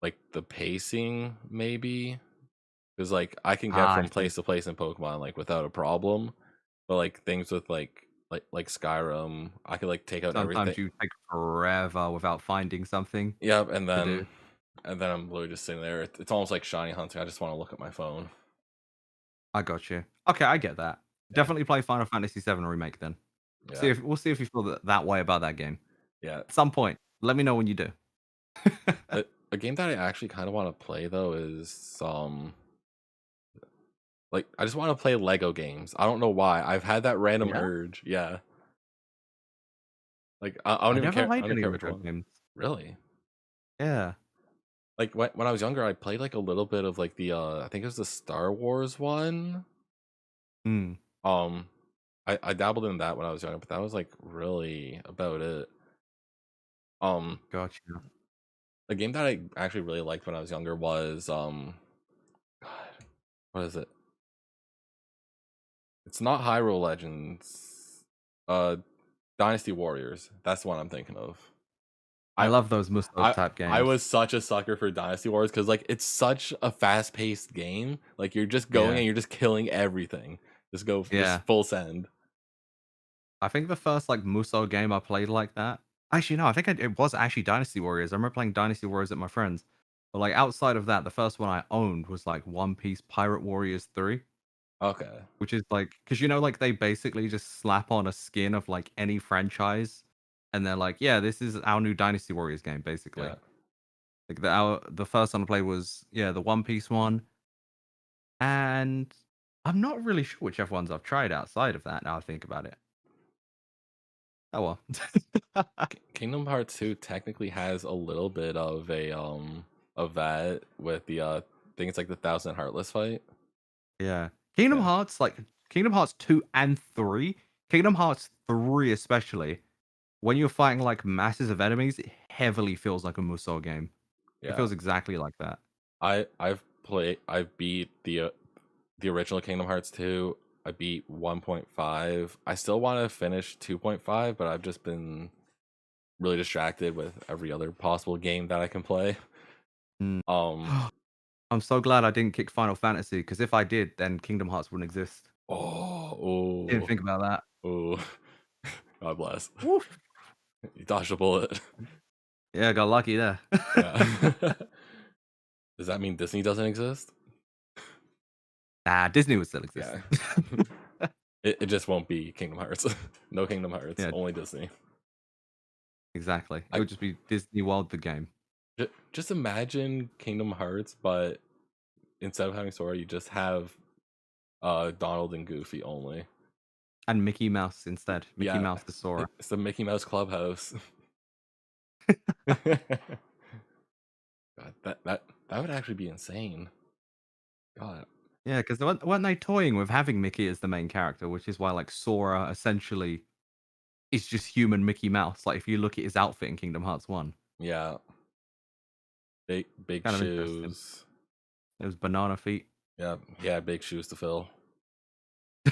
A: like the pacing maybe because like I can get
B: I
A: from
B: see.
A: place to place in Pokemon like without a problem, but like things with like Skyrim, I could like take out everything.
B: Sometimes you take forever without finding something
A: Yep,
B: to do.
A: and then I'm literally just sitting there. It's almost like shiny hunting. I just want to look at my phone.
B: I got you. Okay, I get that.
A: Yeah,
B: Definitely play Final Fantasy VII Remake then.
A: yeah,
B: See if you feel that way about that game.
A: yeah.
B: At some point, let me know when you do.
A: A game that I actually kind of want to play though is like I just want to play Lego games. I don't know why. I've had that random
B: Yeah?
A: urge. Yeah, like I don't
B: I
A: even
B: never
A: care. I
B: played
A: don't even
B: any
A: care which
B: retro
A: one.
B: games.
A: Really?
B: Yeah.
A: Like when I was younger, I played like a little bit of like the I think it was the Star Wars one.
B: Hmm.
A: Um, I dabbled in that when I was younger, but that was like really about it. Um,
B: Gotcha.
A: a game that I actually really liked when I was younger was God, what is it? It's not Hyrule Legends. Uh, Dynasty Warriors. That's the one I'm thinking of.
B: I
A: I
B: love those Musou
A: I
B: type
A: I
B: games.
A: was such a sucker for Dynasty Warriors because like it's such a fast paced game. Like you're just going
B: Yeah.
A: and you're just killing everything. Just
B: Yeah.
A: full send.
B: I think the first like Musou game I played like that. Actually, no, I think it was actually Dynasty Warriors. I remember playing Dynasty Warriors at my friends. But like outside of that, the first one I owned was like One Piece Pirate Warriors 3,
A: Okay.
B: which is like because like they basically just slap on a skin of like any franchise, and they're like, yeah, this is our new Dynasty Warriors game, basically.
A: Yeah.
B: Like the first one I played was the One Piece one, and I'm not really sure which other ones I've tried outside of that. Now I think about it. Oh well.
A: Kingdom Hearts 2 technically has a little bit of a of that with the I think it's like the Thousand Heartless fight.
B: Yeah.
A: Yeah.
B: Kingdom Hearts 2 and 3, Kingdom Hearts 3 especially, when you're fighting like masses of enemies, it heavily feels like a Musou game. It
A: Yeah.
B: feels exactly like that.
A: I've beat the original Kingdom Hearts 2. I beat 1.5. I still want to finish 2.5, but I've just been really distracted with every other possible game that I can play.
B: Mm.
A: Um,
B: I'm so glad I didn't kick Final Fantasy because if I did, then Kingdom Hearts wouldn't exist. Didn't
A: oh,
B: think about that.
A: oh, God bless.
B: Woof.
A: You dodged a bullet.
B: Yeah, got lucky there.
A: Yeah. Does that mean Disney doesn't exist?
B: Nah, Disney would still exist.
A: Yeah. It just won't be Kingdom Hearts. No Kingdom Hearts,
B: Yeah,
A: only Disney.
B: exactly. It
A: I
B: would just be Disney World the game.
A: just imagine Kingdom Hearts, but instead of having Sora, you just have Donald and Goofy only.
B: And Mickey Mouse instead. Mickey
A: Yeah,
B: Mouse to Sora.
A: it's the Mickey Mouse Clubhouse. God, that would actually be insane. God.
B: Yeah, because weren't they toying with having Mickey as the main character, which is why like Sora essentially is just human Mickey Mouse. Like if you look at his outfit in Kingdom Hearts 1.
A: Yeah. Big
B: Kind of interesting.
A: shoes.
B: It was banana feet.
A: Yeah, yeah, big shoes to fill.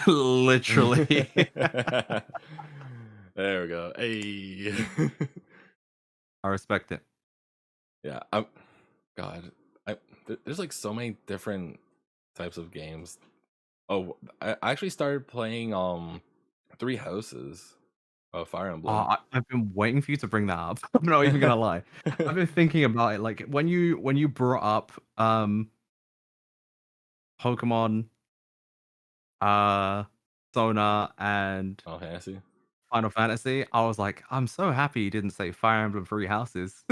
B: Literally.
A: There we go. Hey.
B: I respect it.
A: Yeah, God, there's like so many different types of games. Oh, I actually started playing Three Houses of Fire Emblem.
B: I've been waiting for you to bring that up. I'm not even gonna lie. I've been thinking about it. Like when you brought up Pokemon, uh Sona and
A: Oh, Fantasy.
B: Final Fantasy, I was like, I'm so happy you didn't say Fire Emblem Three Houses.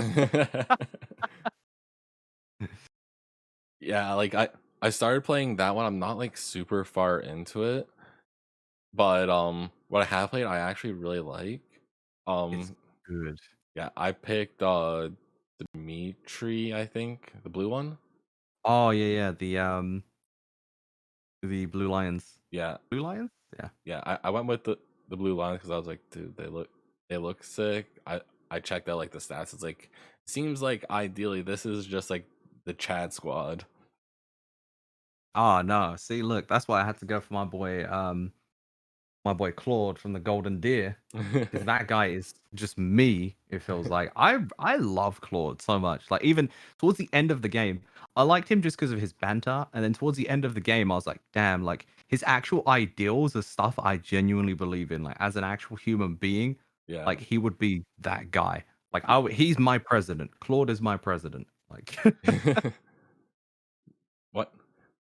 A: Yeah, like I started playing that one. I'm not like super far into it, but what I have played I actually really like.
B: It's
A: Um
B: good.
A: yeah, I picked Dimitri, I think, the blue one.
B: Oh yeah, the Blue Lions.
A: Yeah.
B: Blue Lions? Yeah.
A: Yeah, I went with the blue line because I was like, dude, they look sick. I checked out like the stats. It's like seems like ideally this is just like the Chad squad.
B: Oh no. See, look, that's why I had to go for my boy Claude from the Golden Deer. Because that guy is just me, it feels like. I love Claude so much. Like even towards the end of the game, I liked him just because of his banter. And then towards the end of the game, I was like, damn, like his actual ideals are stuff I genuinely believe in. Like as an actual human being,
A: Yeah.
B: like he would be that guy. Like he's my president. Claude is my president. Like
A: What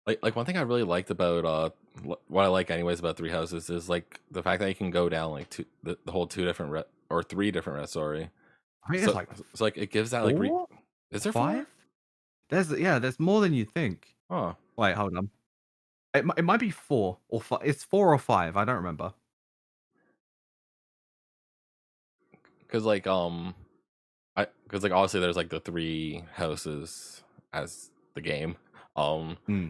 A: like one thing I really liked about what I like anyways about Three Houses is like the fact that you can go down like the whole two different or three different sorry.
B: I think it's
A: So
B: like
A: it's like it gives that like
B: 4,
A: is there 4?
B: 5? There's more than you think.
A: Huh.
B: Wait, hold on. It might be 4 or 5. It's 4 or 5. I don't remember.
A: Cuz like because like obviously there's like the three houses as the game.
B: Mm.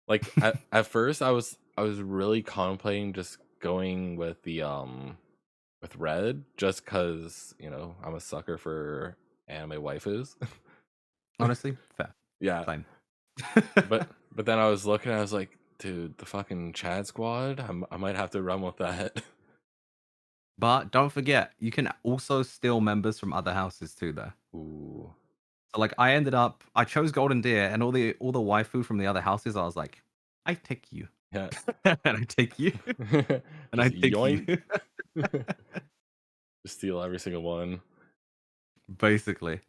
A: Like at first I was really contemplating just going with red just because I'm a sucker for anime waifus.
B: Honestly, fair.
A: Yeah,
B: Same.
A: but then I was looking, I was like, dude, the fucking Chad squad, I might have to run with that.
B: But don't forget, you can also steal members from other houses too, though.
A: Ooh,
B: So like, I chose Golden Deer, and all the waifu from the other houses, I was like, I take you,
A: yeah.
B: and I take you, and I
A: Just
B: take you.
A: yoink. Just steal every single one.
B: Basically.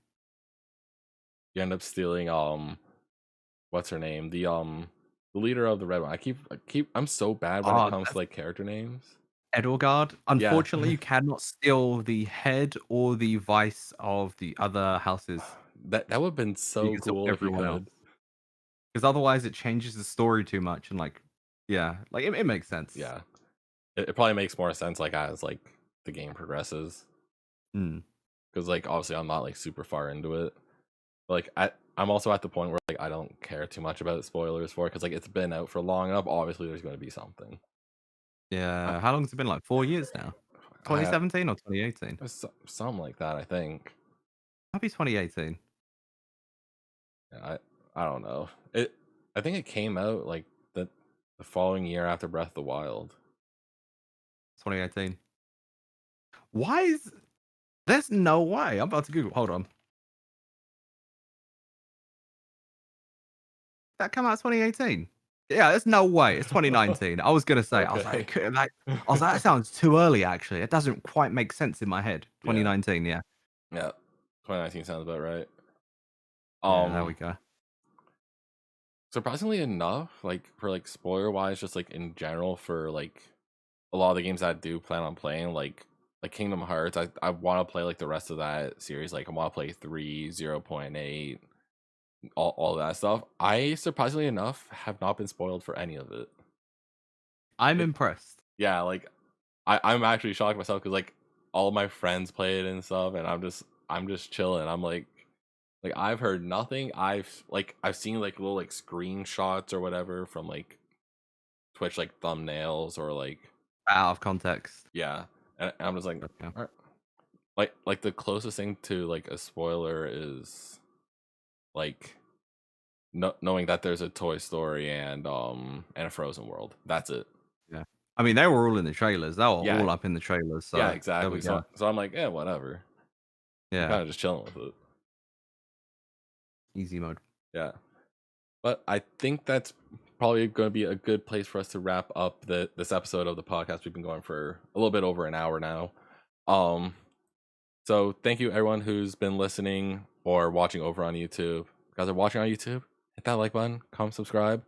A: You end up stealing what's her name, the leader of the red one. I'm so bad when it
B: Oh,
A: comes to like character names.
B: Edelgard.
A: Yeah.
B: Unfortunately, you cannot steal the head or the vice of the other houses.
A: That would have been
B: You
A: so
B: can steal
A: cool if you
B: everyone else.
A: could.
B: Because otherwise it changes the story too much and like yeah, like it makes sense.
A: Yeah. It probably makes more sense like as like the game progresses.
B: Mm.
A: Because like obviously I'm not like super far into it. But, like I'm also at the point where like I don't care too much about spoilers for it because like it's been out for long enough. Obviously there's going to be something. I,
B: Yeah, how long has it been? Like 4 years now?
A: I
B: 2017 or 2018?
A: something like that. I think.
B: Might be 2018.
A: Yeah, I don't know. I think it came out like the following year after Breath of the Wild.
B: 2018. Why is There's no way. I'm about to Google. Hold on. That came out 2018. Yeah, there's no way. It's 2019. I was gonna say. I was like,
A: Okay.
B: it could, like, I was like, that sounds too early. Actually, it doesn't quite make sense in my head.
A: Yeah.
B: 2019. Yeah.
A: Yeah. 2019 sounds about right.
B: Yeah. There we go.
A: Surprisingly enough, like for like spoiler wise, just like in general for like a lot of the games that I do plan on playing, like Kingdom Hearts, I want to play like the rest of that series. Like I want to play 3, 0.8, all that stuff. I surprisingly enough have not been spoiled for any of it.
B: I'm
A: It
B: impressed.
A: yeah, like I'm actually shocked myself because like all my friends play it and stuff, and I'm just chilling. I'm like I've heard nothing. I've seen like little like screenshots or whatever from like Twitch like thumbnails or like
B: Out of context.
A: yeah, and I'm just like
B: Okay.
A: "Alright." Like the closest thing to like a spoiler is like knowing that there's a Toy Story and a Frozen World. That's it.
B: Yeah. I mean, they were all in the trailers. They were
A: Yeah,
B: all up in the trailers.
A: yeah,
B: So there we
A: exactly.
B: go.
A: So I'm like, yeah, whatever. I'm
B: Yeah.
A: kind of just chilling with it.
B: Easy mode.
A: Yeah. But I think that's probably going to be a good place for us to wrap up this episode of the podcast. We've been going for a little bit over an hour now. Um, so thank you everyone who's been listening or watching over on YouTube. If you guys are watching on YouTube, hit that like button, comment, subscribe.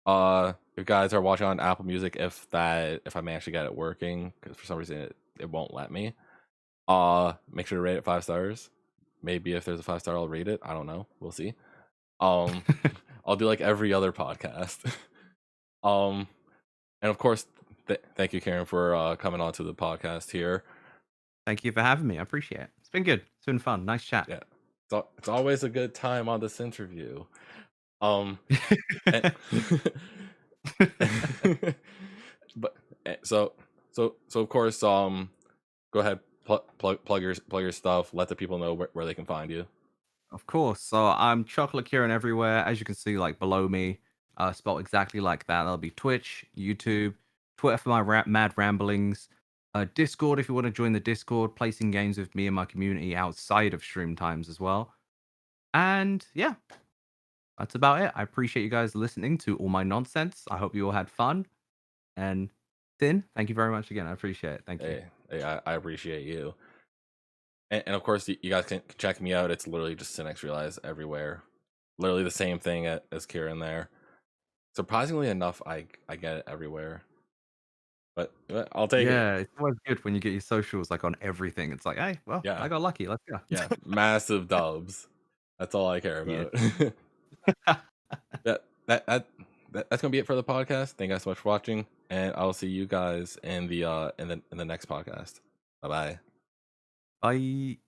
A: If you guys are watching on Apple Music, if I manage to get it working, because for some reason it won't let me. Make sure to rate it 5 stars. Maybe if there's a 5-star, I'll rate it. I don't know. We'll see. I'll do like every other podcast. And of course, thank you, Kieran, for coming on to the podcast here.
B: Thank you for having me. I appreciate it. It's been good. It's been fun. Nice chat.
A: Yeah, it's always a good time on this interview. And- but so of course, go ahead, plug your stuff. Let the people know where they can find you.
B: Of course. So I'm ChocolateKieran everywhere. As you can see, like below me, spelled exactly like that. That'll be Twitch, YouTube, Twitter for my mad ramblings, Discord if you want to join the Discord, placing games with me and my community outside of stream times as well. And yeah, that's about it. I appreciate you guys listening to all my nonsense. I hope you all had fun. And Sin, thank you very much again. I appreciate it. Thank you.
A: Hey, I appreciate you. And of course, you guys can check me out. It's literally just SiNxRealize everywhere. Literally the same thing as Kieran there. Surprisingly enough, I get it everywhere. But I'll take it.
B: Yeah, it's always good when you get your socials like on everything. It's like, hey, well,
A: Yeah.
B: I got lucky. Let's go.
A: Yeah, massive dubs. That's all I care about. Yeah, that's gonna be it for the podcast. Thank you guys so much for watching, and I'll see you guys in the next podcast. Bye bye.
B: Bye.